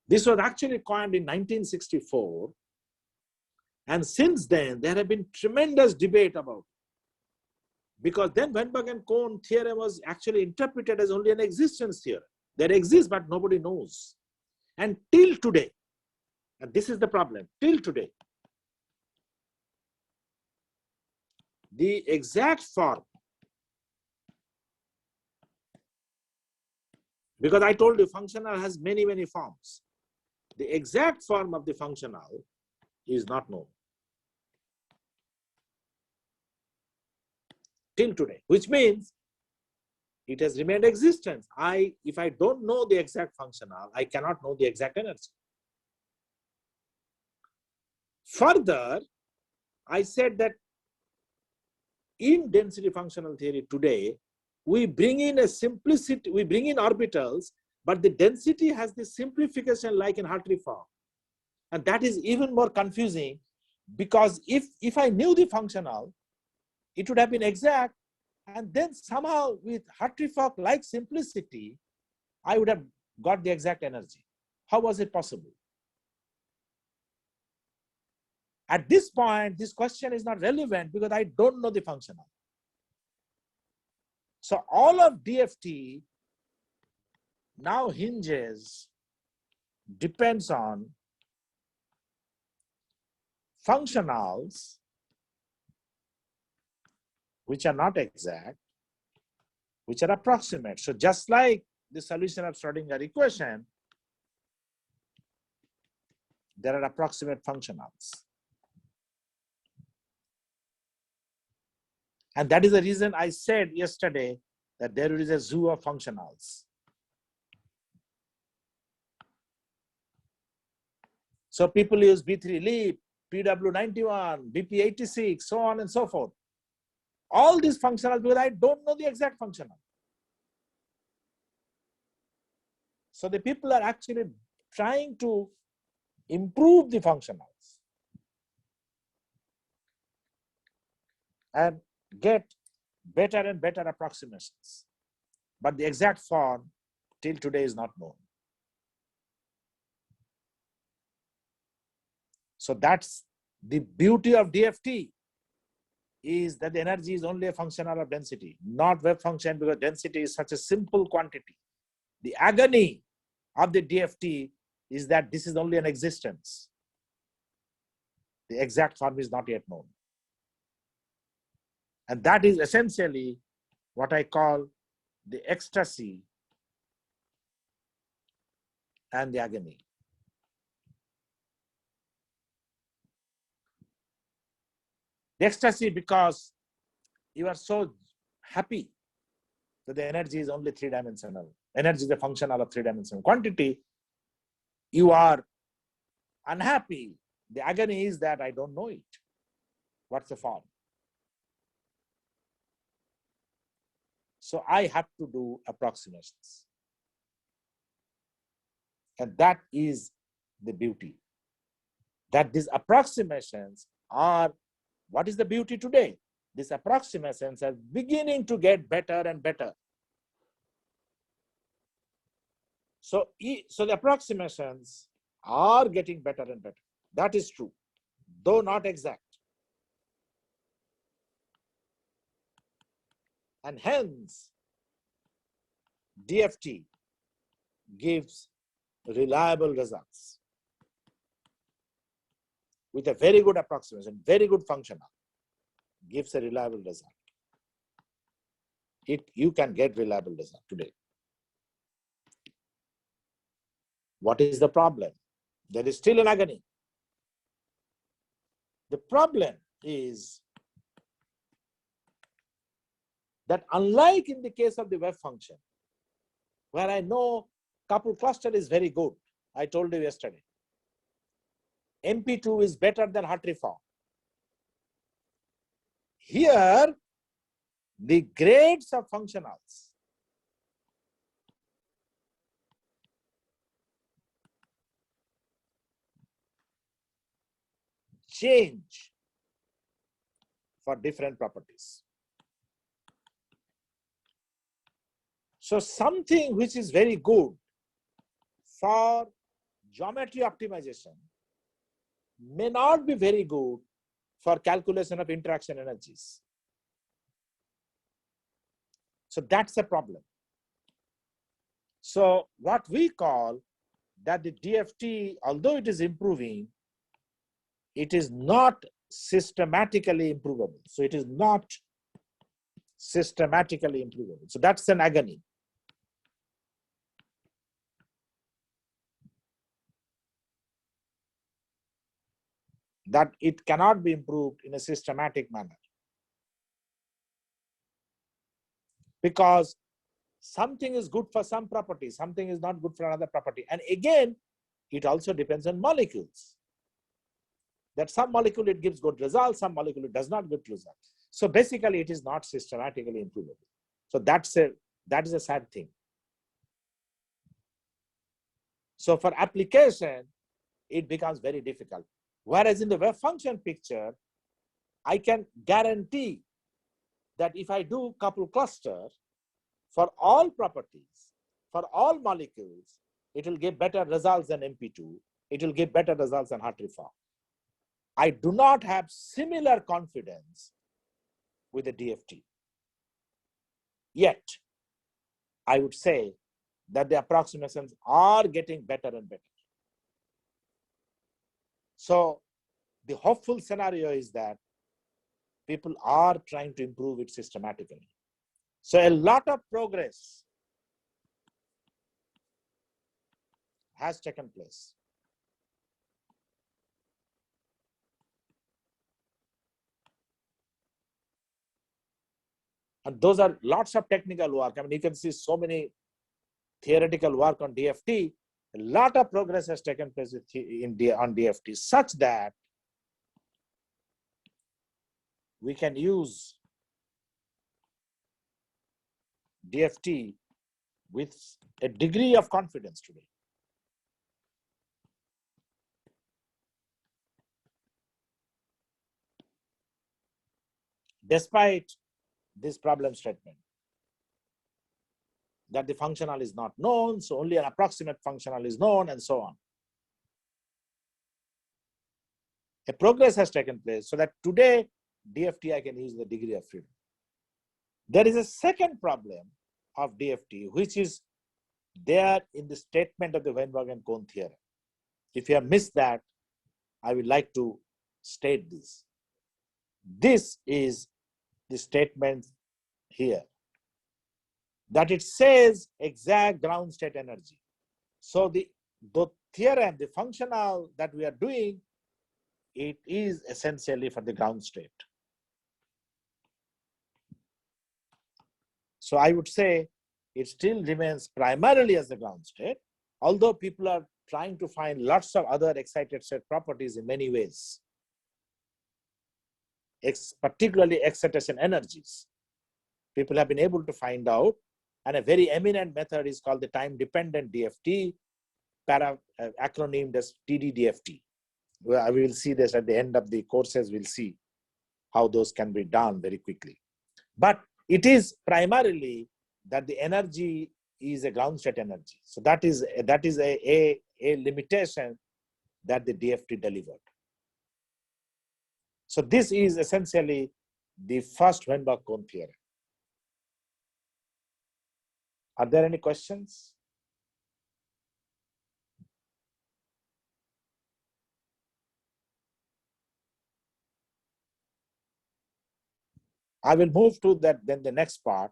This was actually coined in 1964. And since then, there have been tremendous debate about it. Because then Weinberg and Kohn theorem was actually interpreted as only an existence theorem. There exists, but nobody knows. And till today, and this is the problem, till today, the exact form, because I told you functional has many, many forms. The exact form of the functional is not known till today, which means it has remained existence. If I don't know the exact functional, I cannot know the exact energy. Further, I said that in density functional theory today, we bring in a simplicity, we bring in orbitals, but the density has the simplification like in Hartree form. And that is even more confusing because if I knew the functional, it would have been exact. And then somehow with Hartree-Fock like simplicity, I would have got the exact energy. How was it possible? At this point, this question is not relevant because I don't know the functional. So all of DFT now hinges depends on functionals which are not exact, which are approximate. So just like the solution of Schrodinger equation, there are approximate functionals. And that is the reason I said yesterday that there is a zoo of functionals. So people use B3 LEAP, PW91, BP86, so on and so forth. All these functionals, because I don't know the exact functional. So the people are actually trying to improve the functionals and get better and better approximations. But the exact form till today is not known. So that's the beauty of DFT, is that the energy is only a functional of density, not wave function, because density is such a simple quantity. The agony of the DFT is that this is only an existence. The exact form is not yet known. And that is essentially what I call the ecstasy and the agony. The ecstasy because you are so happy that the energy is only three-dimensional. Energy is a functional of three-dimensional quantity. You are unhappy. The agony is that I don't know it. What's the form? So I have to do approximations. And that is the beauty. That these approximations are, what is the beauty today? These approximations are beginning to get better and better. So the approximations are getting better and better. That is true, though not exact. And hence, DFT gives reliable results with a very good approximation, very good functional, gives a reliable result. You can get reliable result today. What is the problem? There is still an agony. The problem is that unlike in the case of the wave function, where I know coupled cluster is very good, I told you yesterday, MP2 is better than Hartree form. Here, the grades of functionals change for different properties. So something which is very good for geometry optimization may not be very good for calculation of interaction energies. So that's a problem. So what we call that the DFT, although it is improving, it is not systematically improvable. So it is not systematically improvable. So that's an agony. That it cannot be improved in a systematic manner. Because something is good for some property, something is not good for another property. And again, it also depends on molecules. That some molecule it gives good results, some molecule it does not good results. So basically it is not systematically improvable. So that is a sad thing. So for application, it becomes very difficult. Whereas in the wave function picture, I can guarantee that if I do coupled cluster for all properties, for all molecules, it will give better results than MP2. It will give better results than Hartree form. I do not have similar confidence with the DFT. Yet, I would say that the approximations are getting better and better. So the hopeful scenario is that people are trying to improve it systematically. So a lot of progress has taken place. And those are lots of technical work. I mean, you can see so many theoretical work on DFT. A lot of progress has taken place on DFT, such that we can use DFT with a degree of confidence today. Despite this problem statement that the functional is not known, so only an approximate functional is known, and so on. A progress has taken place so that today DFT I can use the degree of freedom. There is a second problem of DFT, which is there in the statement of the Weinberg and Kohn theorem. If you have missed that, I would like to state this. This is the statement here, that it says exact ground state energy. So the theorem, the functional that we are doing, it is essentially for the ground state. So I would say it still remains primarily as the ground state, although people are trying to find lots of other excited state properties in many ways, particularly excitation energies. People have been able to find out, and a very eminent method is called the time-dependent DFT, acronymed as TDDFT. Well, we will see this at the end of the courses. We'll see how those can be done very quickly. But it is primarily that the energy is a ground state energy. So that is a limitation that the DFT delivered. So this is essentially the first Weinberg-Kohn theorem. Are there any questions? I will move to that. Then the next part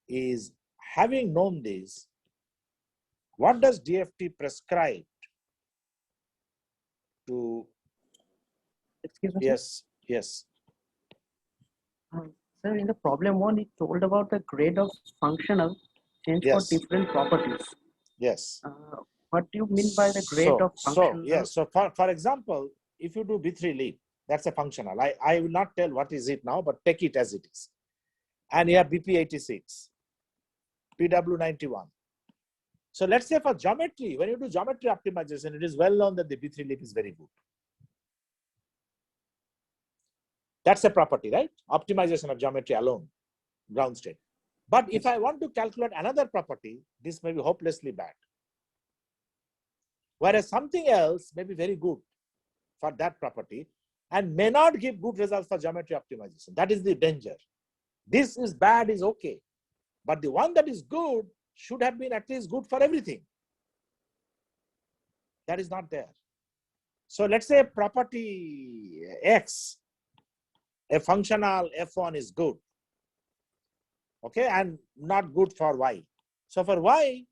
is, having known this, what does DFT prescribe to?
Excuse me.
Yes, yes.
Sir, in the problem one, it told about the grade of functional change
Yes.
for different properties.
Yes.
What do you mean by the grade of functional?
So for example, if you do B3 leap, that's a functional. I will not tell what is it now, but take it as it is. And you have BP86, PW91. So let's say for geometry, when you do geometry optimization, it is well known that the B3 leap is very good. That's a property, right? Optimization of geometry alone, ground state. But if I want to calculate another property, this may be hopelessly bad. Whereas something else may be very good for that property and may not give good results for geometry optimization. That is the danger. This is bad is okay, but the one that is good should have been at least good for everything. That is not there. So let's say property X, a functional F1 is good, okay, and not good for Y. So for Y,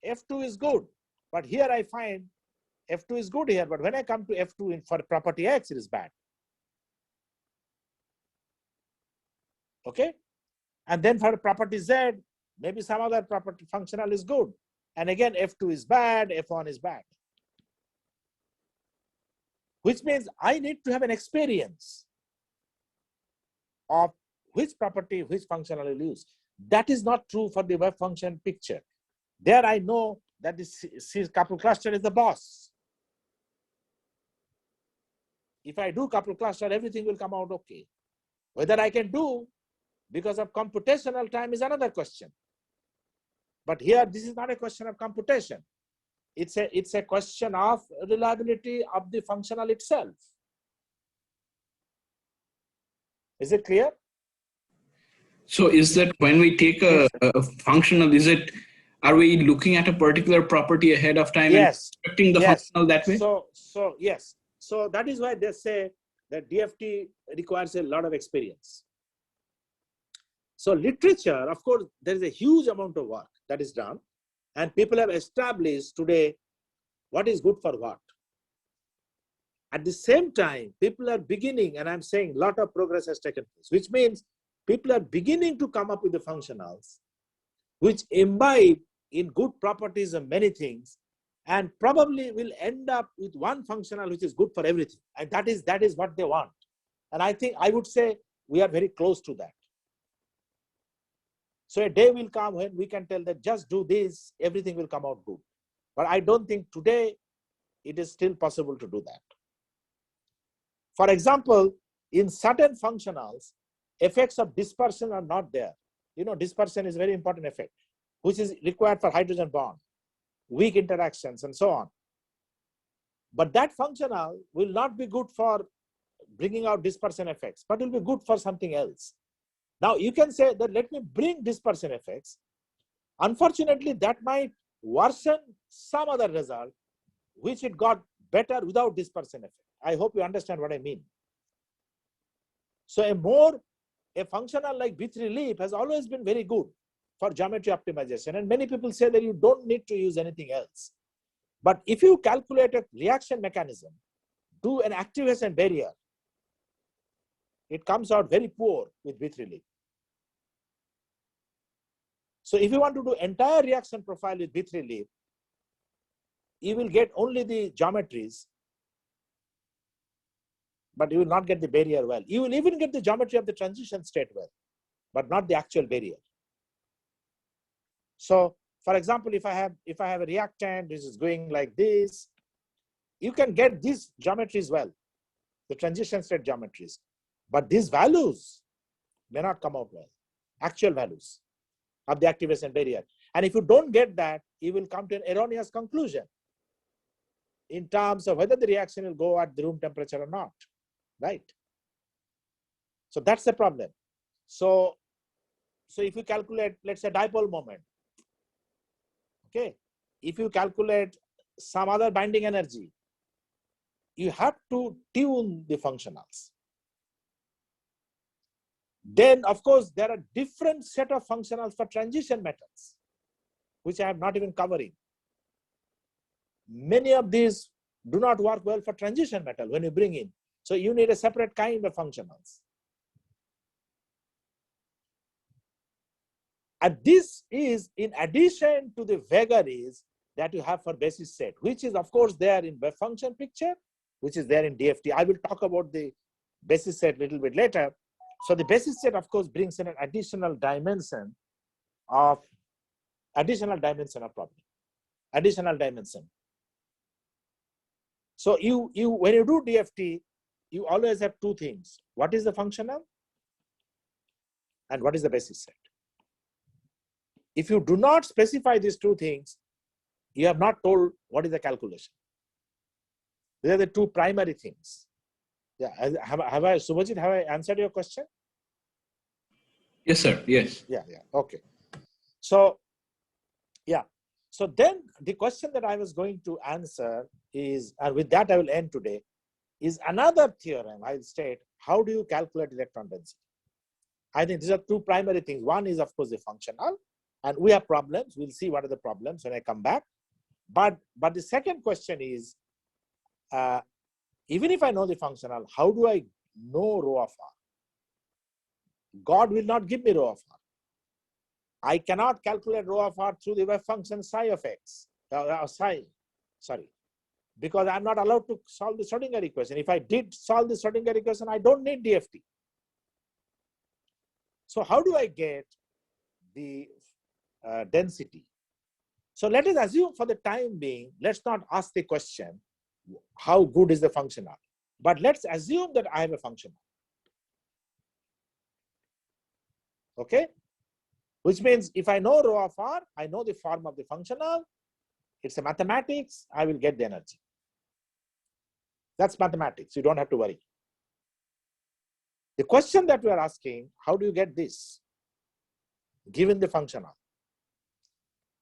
F2 is good, but here I find F2 is good here, but when I come to F2 for property X, it is bad. Okay, and then for property Z, maybe some other property functional is good, and again F2 is bad, F1 is bad. Which means I need to have an experience of which property, which function I will use. That is not true for the wave function picture. There I know that the couple cluster is the boss. If I do couple cluster, everything will come out okay. Whether I can do because of computational time is another question. But here, this is not a question of computation. It's a question of reliability of the functional itself. Is it clear?
So is that when we take a functional, are we looking at a particular property ahead of time
Yes.
and expecting the
Yes.
functional that way?
So yes. So that is why they say that DFT requires a lot of experience. So literature, of course, there is a huge amount of work that is done, and people have established today what is good for what. At the same time, people are beginning, and I'm saying a lot of progress has taken place, which means people are beginning to come up with the functionals which imbibe in good properties of many things, and probably will end up with one functional which is good for everything. And that is what they want. And I would say we are very close to that. So a day will come when we can tell that just do this, everything will come out good. But I don't think today it is still possible to do that. For example, in certain functionals, effects of dispersion are not there. You know, dispersion is a very important effect, which is required for hydrogen bond, weak interactions, and so on. But that functional will not be good for bringing out dispersion effects, but will be good for something else. Now, you can say that let me bring dispersion effects. Unfortunately, that might worsen some other result, which it got better without dispersion effect. I hope you understand what I mean. So a functional like B3 leap has always been very good for geometry optimization. And many people say that you don't need to use anything else. But if you calculate a reaction mechanism, do an activation barrier, it comes out very poor with B3 leap. So if you want to do entire reaction profile with B3 leap, you will get only the geometries, but you will not get the barrier well. You will even get the geometry of the transition state well, but not the actual barrier. So for example, if I have a reactant, this is going like this, you can get these geometries well, the transition state geometries, but these values may not come out well, actual values of the activation barrier. And if you don't get that, you will come to an erroneous conclusion in terms of whether the reaction will go at the room temperature or not, right? So that's the problem. So if you calculate, let's say, dipole moment, okay, if you calculate some other binding energy, you have to tune the functionals. Then, of course, there are different set of functionals for transition metals, which I am not even covering. Many of these do not work well for transition metal when you bring in. So you need a separate kind of functionals. And this is in addition to the vagaries that you have for basis set, which is of course there in wave function picture, which is there in DFT. I will talk about the basis set a little bit later. So the basis set, of course, brings in an additional dimension of problem, additional dimension. So when you do DFT, you always have two things. What is the functional and what is the basis set? If you do not specify these two things, you have not told what is the calculation. These are the two primary things. Yeah, Subhajit, have I answered your question?
Yes, sir. Yes.
Yeah. Okay. So, yeah. So then the question that I was going to answer is, and with that I will end today, is another theorem. I'll state, how do you calculate electron density? I think these are two primary things. One is, of course, the functional, and we have problems. We'll see what are the problems when I come back. But the second question is, even if I know the functional, how do I know rho of r? God will not give me rho of r. I cannot calculate rho of r through the wave function psi of x, because I'm not allowed to solve the Schrodinger equation. If I did solve the Schrodinger equation, I don't need DFT. So how do I get the density? So let us assume for the time being, let's not ask the question, how good is the functional? But let's assume that I have a functional. Okay? Which means if I know rho of r, I know the form of the functional. It's a mathematics, I will get the energy. That's mathematics, you don't have to worry. The question that we are asking, how do you get this, given the functional?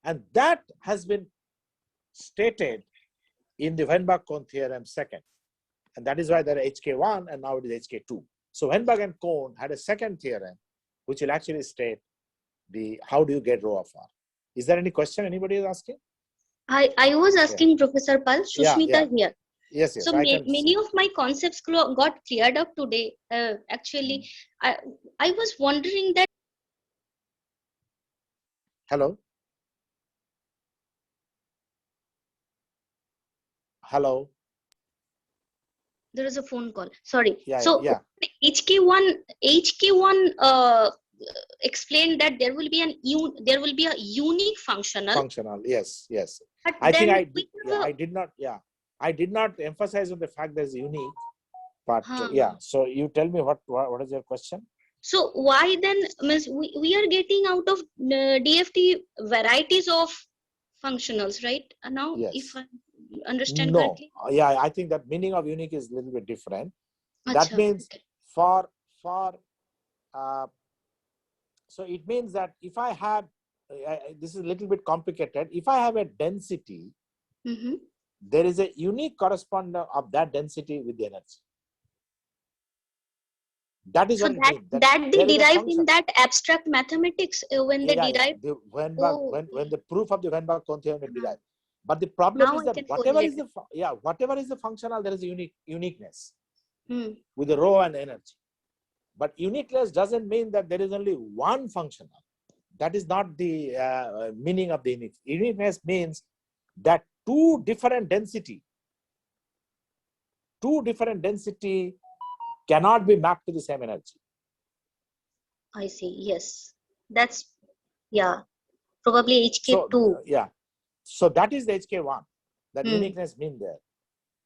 And that has been stated in the Weinbach-Kohn theorem second. And that is why there are HK1 and now it is HK2. So Weinberg and Kohn had a second theorem, which will actually state how do you get rho of R. Is there any question anybody is asking?
I was asking Professor Pal, Sushmita here.
Yes,
So
I can
many of my concepts got cleared up today. Actually, I was wondering that.
Hello? Hello?
There is a phone call. Sorry.
Yeah,
So
yeah.
HK1 explained that there will be a unique functional.
Functional, yes.
But
I think
then
I did not emphasize on the fact that it's unique, but
Huh.
so you tell me what is your question?
So why then means we are getting out of DFT varieties of functionals, right? Now,
Yes.
if I understand
No,
correctly.
I think that meaning of unique is a little bit different. That
Acha,
means
okay.
so it means that if I have, this is a little bit complicated. If I have a density,
Mhm.
there is a unique correspondent of that density with the energy. That is
So
what it means.
that they
there is a
derived
function.
in that abstract mathematics when they derived.
The
Oh,
when the proof of the Weinberg-Kohn theorem is
Uh-huh.
derived. But the problem
Now
is
I
that
can
whatever
formulate
is the functional, there is a uniqueness
Hmm.
with the rho and energy. But uniqueness doesn't mean that there is only one functional. That is not the meaning of the uniqueness. Uniqueness means that two different density cannot be mapped to the same energy.
I see. Yes, that's probably HK2.
So so that is the HK1. That
Hmm.
uniqueness mean there.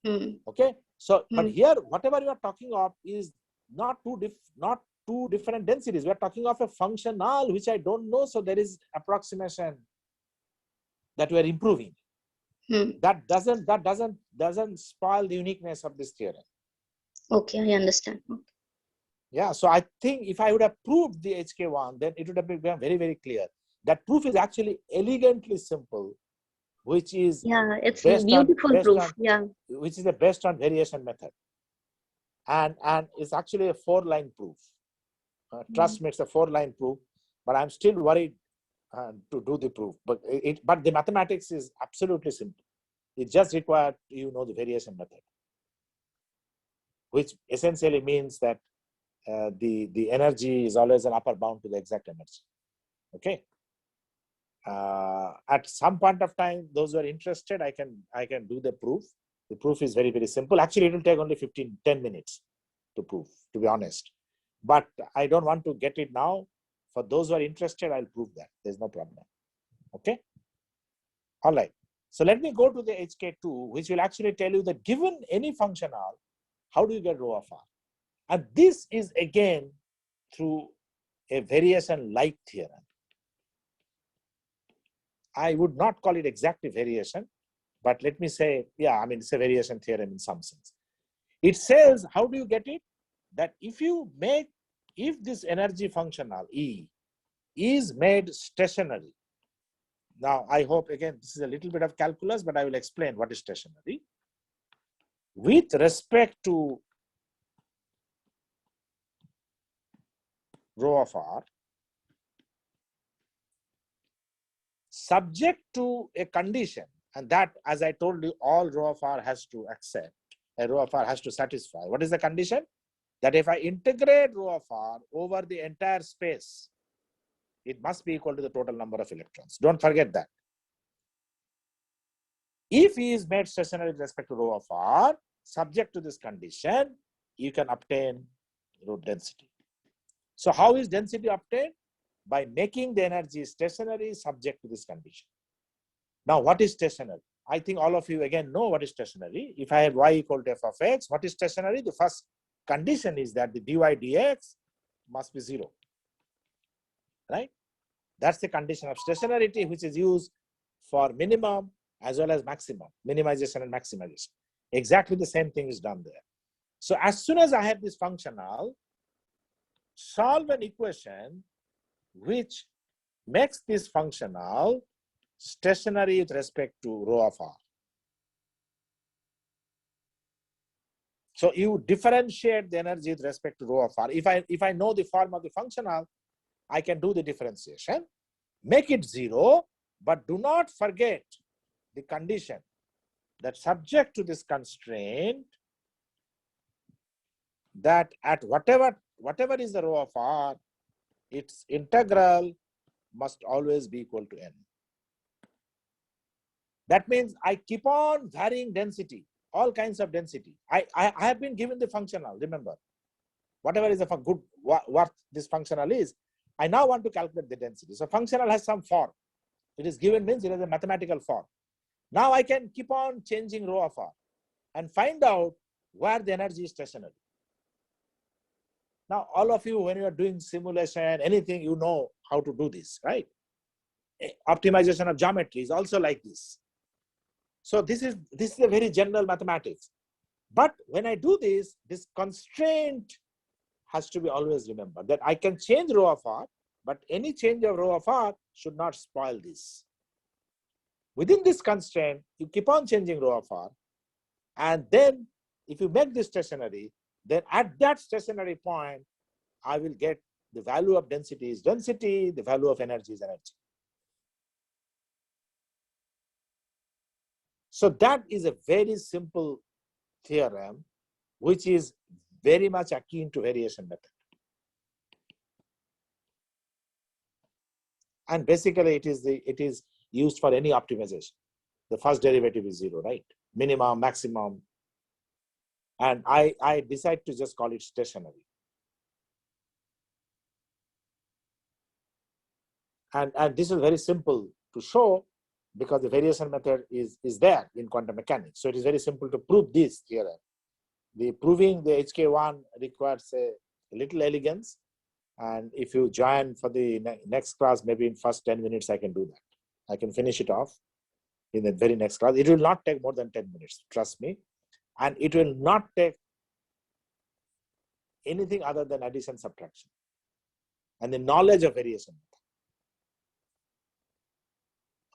Hmm.
Okay. So but
Hmm.
here whatever you are talking of is not two different densities. We are talking of a functional which I don't know. So there is approximation that we are improving.
Hmm.
That doesn't spoil the uniqueness of this theorem.
Okay, I understand.
Yeah, so I think if I would have proved the HK1, then it would have become very, very clear. That proof is actually elegantly simple, which is
It's
based
beautiful
based
proof.
on, which is based on variation method, and it's actually a 4-line proof. Trust me, it's a 4-line proof, but I'm still worried to do the proof. But the mathematics is absolutely simple. It just required the variation method, which essentially means that the energy is always an upper bound to the exact energy. Okay. At some point of time, those who are interested, I can do the proof. The proof is very, very simple. Actually, it will take only 10 minutes to prove, to be honest. But I don't want to get it now. For those who are interested, I'll prove that. There's no problem. Okay. All right. So let me go to the HK2, which will actually tell you that given any functional, how do you get rho of R? And this is again through a variation-like theorem. I would not call it exactly variation, but let me say, it's a variation theorem in some sense. It says, how do you get it? That if this energy functional E is made stationary. Now, I hope, again, this is a little bit of calculus, but I will explain what is stationary. With respect to rho of R, subject to a condition, and that, as I told you, all rho of R has to accept, a rho of R has to satisfy. What is the condition? That if I integrate rho of R over the entire space, it must be equal to the total number of electrons. Don't forget that. If E is made stationary with respect to rho of R, subject to this condition, you can obtain rho density. So how is density obtained? By making the energy stationary subject to this condition. Now, what is stationary? I think all of you again know what is stationary. If I have y equal to f of x, what is stationary? The first condition is that the dy dx must be 0. Right? That's the condition of stationarity, which is used for minimum as well as maximum, minimization and maximization. Exactly the same thing is done there. So as soon as I have this functional, solve an equation which makes this functional stationary with respect to rho of R. So you differentiate the energy with respect to rho of r. If I know the form of the functional, I can do the differentiation, make it 0, but do not forget the condition that subject to this constraint, that at whatever is the rho of r, its integral must always be equal to n. That means I keep on varying density, all kinds of density. I have been given the functional, remember. Whatever is of a good worth this functional is, I now want to calculate the density. So functional has some form. It is given means it has a mathematical form. Now I can keep on changing rho of r and find out where the energy is stationary. Now, all of you, when you are doing simulation, anything, you know how to do this, right? Optimization of geometry is also like this. So this is a very general mathematics. But when I do this constraint has to be always remembered, that I can change rho of r, but any change of rho of r should not spoil this. Within this constraint, you keep on changing rho of r, and then if you make this stationary, then at that stationary point, I will get the value of density is density, the value of energy is energy. So that is a very simple theorem, which is very much akin to variation method. And basically it is used for any optimization. The first derivative is 0, right? Minimum, maximum. And I decide to just call it stationary. And this is very simple to show because the variation method is there in quantum mechanics. So it is very simple to prove this theorem. The proving the HK1 requires a little elegance. And if you join for the next class, maybe in first 10 minutes, I can do that. I can finish it off in the very next class. It will not take more than 10 minutes, trust me. And it will not take anything other than addition, subtraction, and the knowledge of variation method.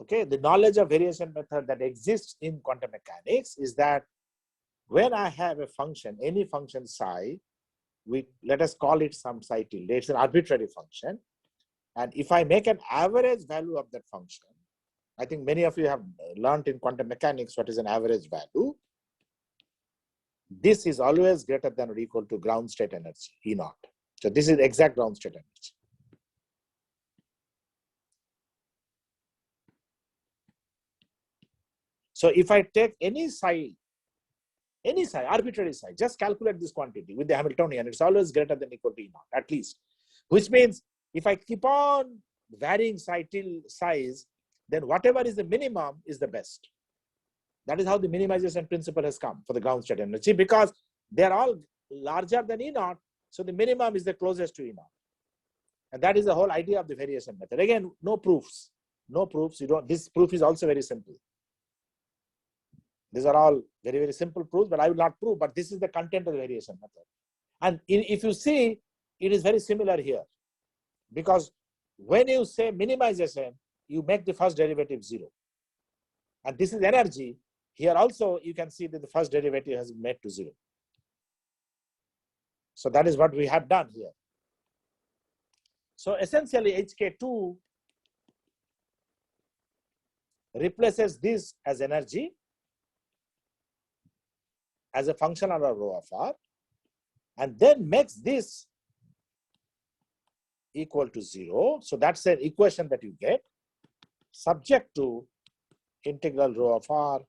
Okay, the knowledge of variation method that exists in quantum mechanics is that when I have a function, any function psi, let us call it some psi tilde, it's an arbitrary function. And if I make an average value of that function, I think many of you have learned in quantum mechanics what is an average value. This is always greater than or equal to ground state energy, E0. So this is exact ground state energy. So if I take any psi, arbitrary psi, just calculate this quantity with the Hamiltonian, it's always greater than or equal to E0, at least. Which means if I keep on varying psi till size, then whatever is the minimum is the best. That is how the minimization principle has come for the ground state energy, because they are all larger than E0, so the minimum is the closest to E0. And that is the whole idea of the variation method. Again, no proofs. No proofs. This proof is also very simple. These are all very, very simple proofs, but I will not prove, but this is the content of the variation method. And if you see, it is very similar here. Because when you say minimization, you make the first derivative 0. And this is energy. Here also, you can see that the first derivative has been made to 0. So that is what we have done here. So essentially, HK2 replaces this as energy as a function of rho of r, and then makes this equal to 0. So that's an equation that you get, subject to integral rho of r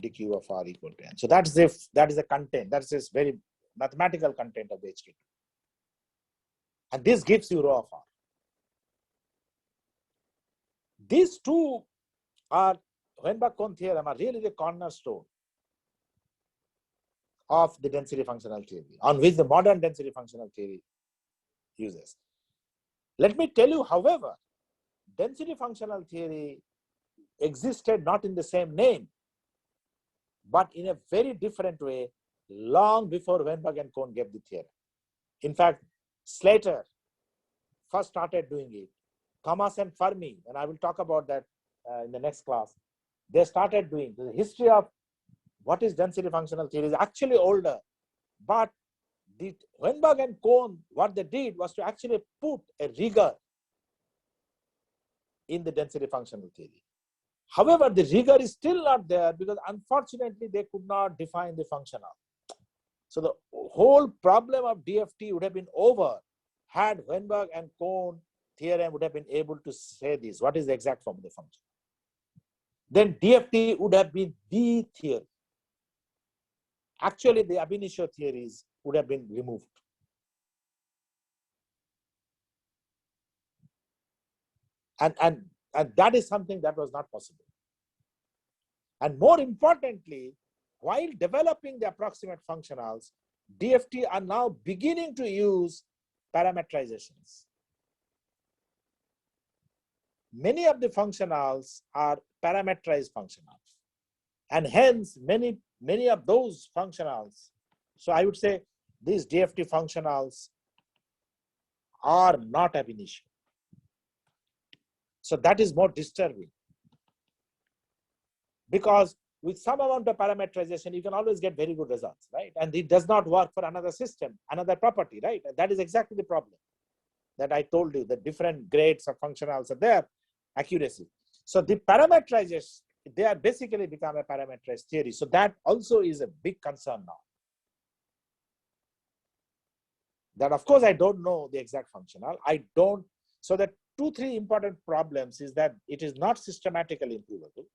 dq of r equal to n. So that is the content. That's this very mathematical content of the HK2. And this gives you rho of r. These two are, Wenbach-Kohn theorem, are really the cornerstone of the density functional theory, on which the modern density functional theory uses. Let me tell you, however, density functional theory existed not in the same name, but in a very different way long before Wenbach and Kohn gave the theorem. In fact, Slater first started doing it. Thomas and Fermi, and I will talk about that in the next class, they started doing the history of what is density functional theory is actually older But the Weinberg and Kohn, what they did was to actually put a rigor in the density functional theory. However, the rigor is still not there because unfortunately they could not define the functional. So the whole problem of DFT would have been over had Weinberg and Kohn theorem would have been able to say this, what is the exact form of the function. Then DFT would have been the theory. Actually, the ab initio theories would have been removed. And that is something that was not possible. And more importantly, while developing the approximate functionals, DFT are now beginning to use parametrizations. Many of the functionals are parametrized functionals. And hence, many of those functionals, so I would say these DFT functionals are not ab initio. So that is more disturbing. Because with some amount of parametrization, you can always get very good results, right? And it does not work for another system, another property, right? And that is exactly the problem that I told you, the different grades of functionals are there, accuracy. So the parametrization, they are basically become a parametrized theory. So that also is a big concern now. That of course, I don't know the exact functional. So the 2-3 important problems is that it is not systematically improvable.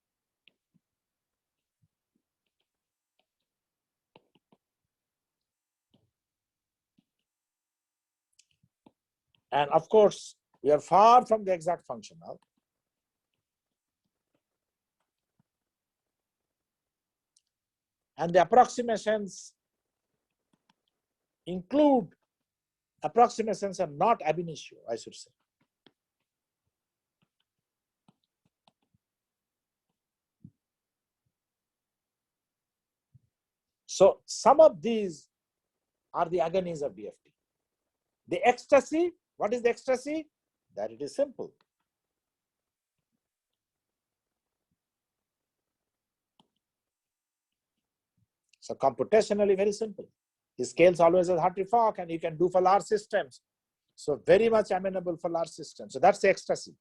And of course, we are far from the exact functional. And the approximations include approximations are not ab initio, I should say. So some of these are the agonies of DFT. The ecstasy, what is the ecstasy? That it is simple. So computationally very simple. The scales always has Hartree-Fock and you can do for large systems. So very much amenable for large systems. So that's the ecstasy.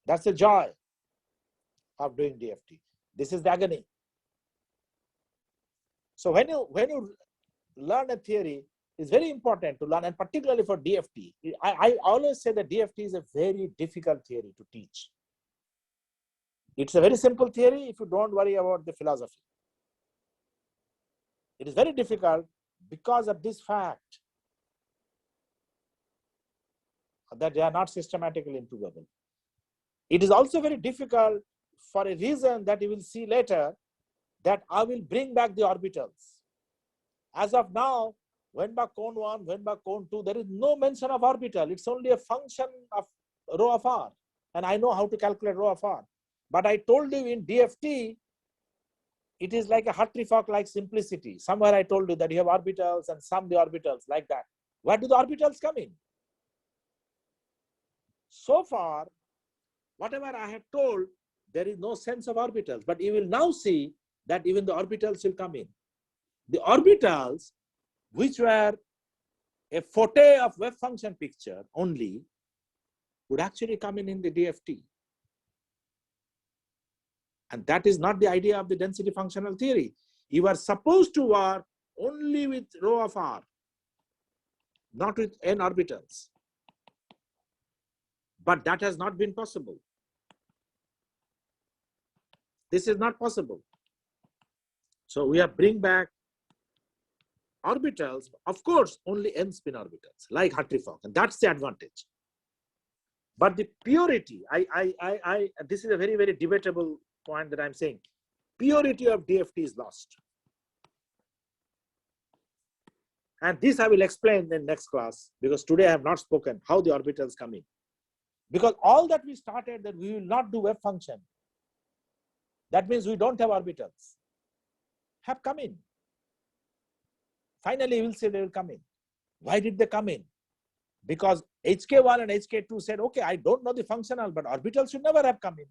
That's the joy of doing DFT. This is the agony. So when you learn a theory, it's very important to learn, and particularly for DFT. I always say that DFT is a very difficult theory to teach. It's a very simple theory if you don't worry about the philosophy. It is very difficult because of this fact that they are not systematically improvable. It is also very difficult for a reason that you will see later, that I will bring back the orbitals. As of now, Weinberg-Kohn 1, Weinberg-Kohn 2, there is no mention of orbital. It's only a function of rho of r. And I know how to calculate rho of r. But I told you in DFT, it is like a Hartree-Fock-like simplicity. Somewhere I told you that you have orbitals and sum the orbitals like that. Where do the orbitals come in? So far, whatever I have told, there is no sense of orbitals. But you will now see that even the orbitals will come in. The orbitals, which were a forte of wave function picture only, would actually come in the DFT. And that is not the idea of the density functional theory. You are supposed to work only with rho of r, not with n orbitals. But that has not been possible. This is not possible. So we have bring back orbitals, of course, only n spin orbitals, like Hartree-Fock, and that's the advantage. But the purity, this is a very, very debatable point that I'm saying. Purity of DFT is lost. And this I will explain in the next class, because today I have not spoken how the orbitals come in. Because all that we started, that we will not do wave function, that means we don't have orbitals, have come in. Finally, we'll say they will come in. Why did they come in? Because HK1 and HK2 said, okay, I don't know the functional, but orbitals should never have come in.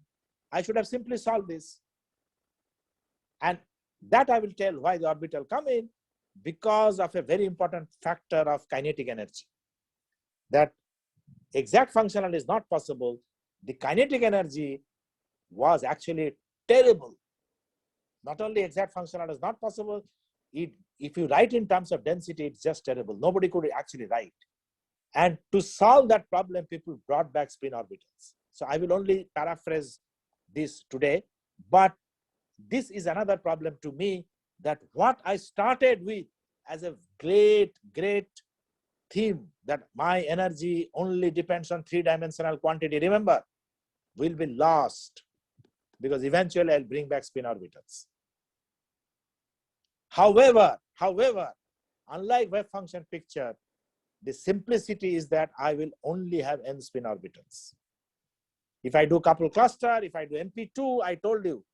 I should have simply solved this. And that I will tell why the orbital come in, because of a very important factor of kinetic energy. That exact functional is not possible. The kinetic energy was actually terrible. Not only exact functional is not possible, if you write in terms of density, it's just terrible. Nobody could actually write. And to solve that problem, people brought back spin orbitals. So I will only paraphrase this today, but this is another problem to me, that what I started with as a great theme, that my energy only depends on three-dimensional quantity, remember, will be lost, because eventually I'll bring back spin orbitals. However, unlike wave function picture, the simplicity is that I will only have n spin orbitals. If I do couple cluster, if I do MP2, I told you,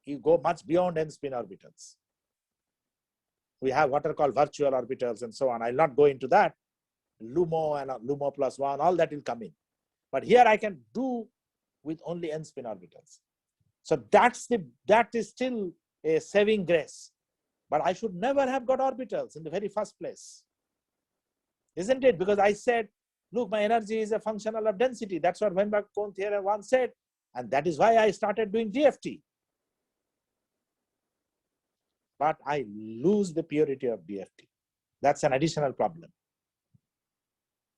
you go much beyond n spin orbitals. We have what are called virtual orbitals and so on. I'll not go into that. LUMO and LUMO plus one, all that will come in. But here I can do with only n spin orbitals. So that is still a saving grace. But I should never have got orbitals in the very first place. Isn't it? Because I said, look, my energy is a functional of density. That's what Weinberg-Kohn theorem once said. And that is why I started doing DFT. But I lose the purity of DFT. That's an additional problem.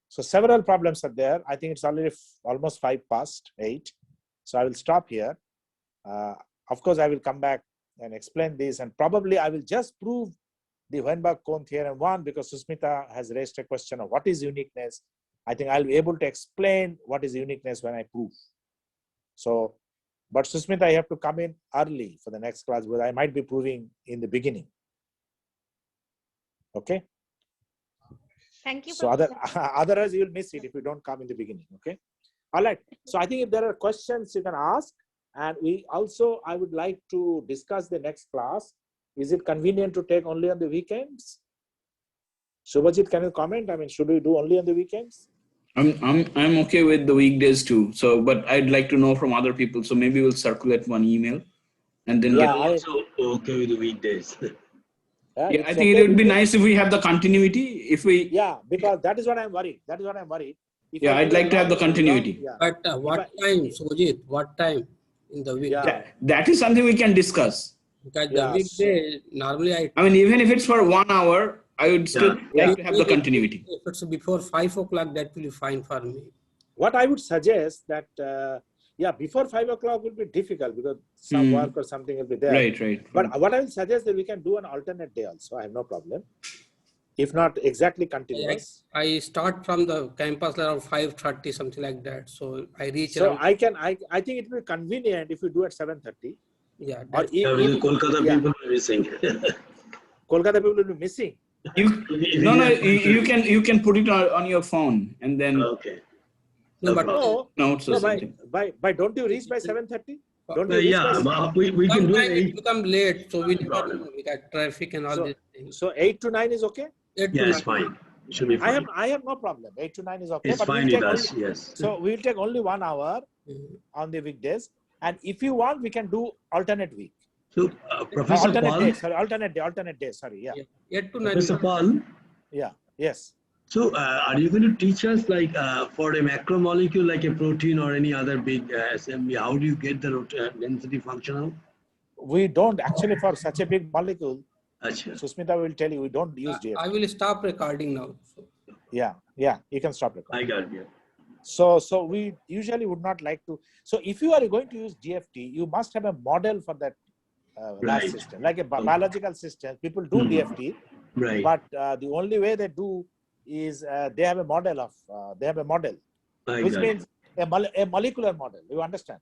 So several problems are there. I think it's already almost 8:05. So I will stop here. Of course, I will come back and explain this. And probably I will just prove the Weinberg-Kohn theorem 1, because Susmita has raised a question of what is uniqueness. I think I'll be able to explain what is uniqueness when I prove. So, but Susmita, I have to come in early for the next class, because I might be proving in the beginning. Okay?
Thank you.
So otherwise you will miss it if you don't come in the beginning. Okay? All right. So I think if there are questions you can ask, and I would like to discuss the next class. Is it convenient to take only on the weekends? Subhajit, can you comment? I mean, should we do only on the weekends?
I'm okay with the weekdays too. So, but I'd like to know from other people. So maybe we'll circulate one email, and then
Yeah,
I'm also okay with the weekdays.
I think
okay
it would be nice if we have the continuity. If we
because that is what I'm worried. If
I'd like to have the continuity.
Yeah.
But what time, Sujit? What time in the week?
Yeah.
That is something we can discuss.
Because the weekday, normally
I mean, even if it's for 1 hour, I would still like to have the continuity.
If it's before 5 o'clock, that will be fine for me.
What I would suggest that, before 5 o'clock will be difficult, because some work or something will be there.
Right.
But what I will suggest that we can do an alternate day also. I have no problem. If not exactly continuous.
I start from the campus around 5:30, something like that. So I reach
So
around.
I think it will be convenient if we do at 7:30.
Yeah.
Or
That,
if
Kolkata people are missing.
Kolkata people will be missing.
You can put it on your phone and then
Okay.
no, but
notes or something.
By don't you reach by 7:30? Don't you reach
Yeah,
by
we can do
sometimes it
8.
become late, so we
problem.
we got traffic and all
So-
these things.
So 8 to 9 is okay?
8 to
Yeah, it's
9.
fine. Should be fine.
I have no problem. 8 to 9 is okay.
It's
but
fine
we'll
with
take
us,
only,
yes.
So we'll take only 1 hour
Mhm.
on the weekdays. And if you want, we can do alternate week.
So, Professor
alternate
Paul,
day, sorry, alternate day, sorry, yeah.
8 to 9.
Professor Paul,
Yeah, yes.
so are you going to teach us like for a macromolecule like a protein or any other big assembly, how do you get the density functional?
We don't actually, for such a big molecule,
Achha.
Susmita will tell you, we don't use DFT.
I will stop recording now. So.
Yeah, you can stop recording.
I got you.
So we usually would not like to. So if you are going to use DFT, you must have a model for that lab
Right.
system, like a biological system. People do DFT,
Right.
but the only way they do is they have a model,
I
which
got
means a molecular model. You understand?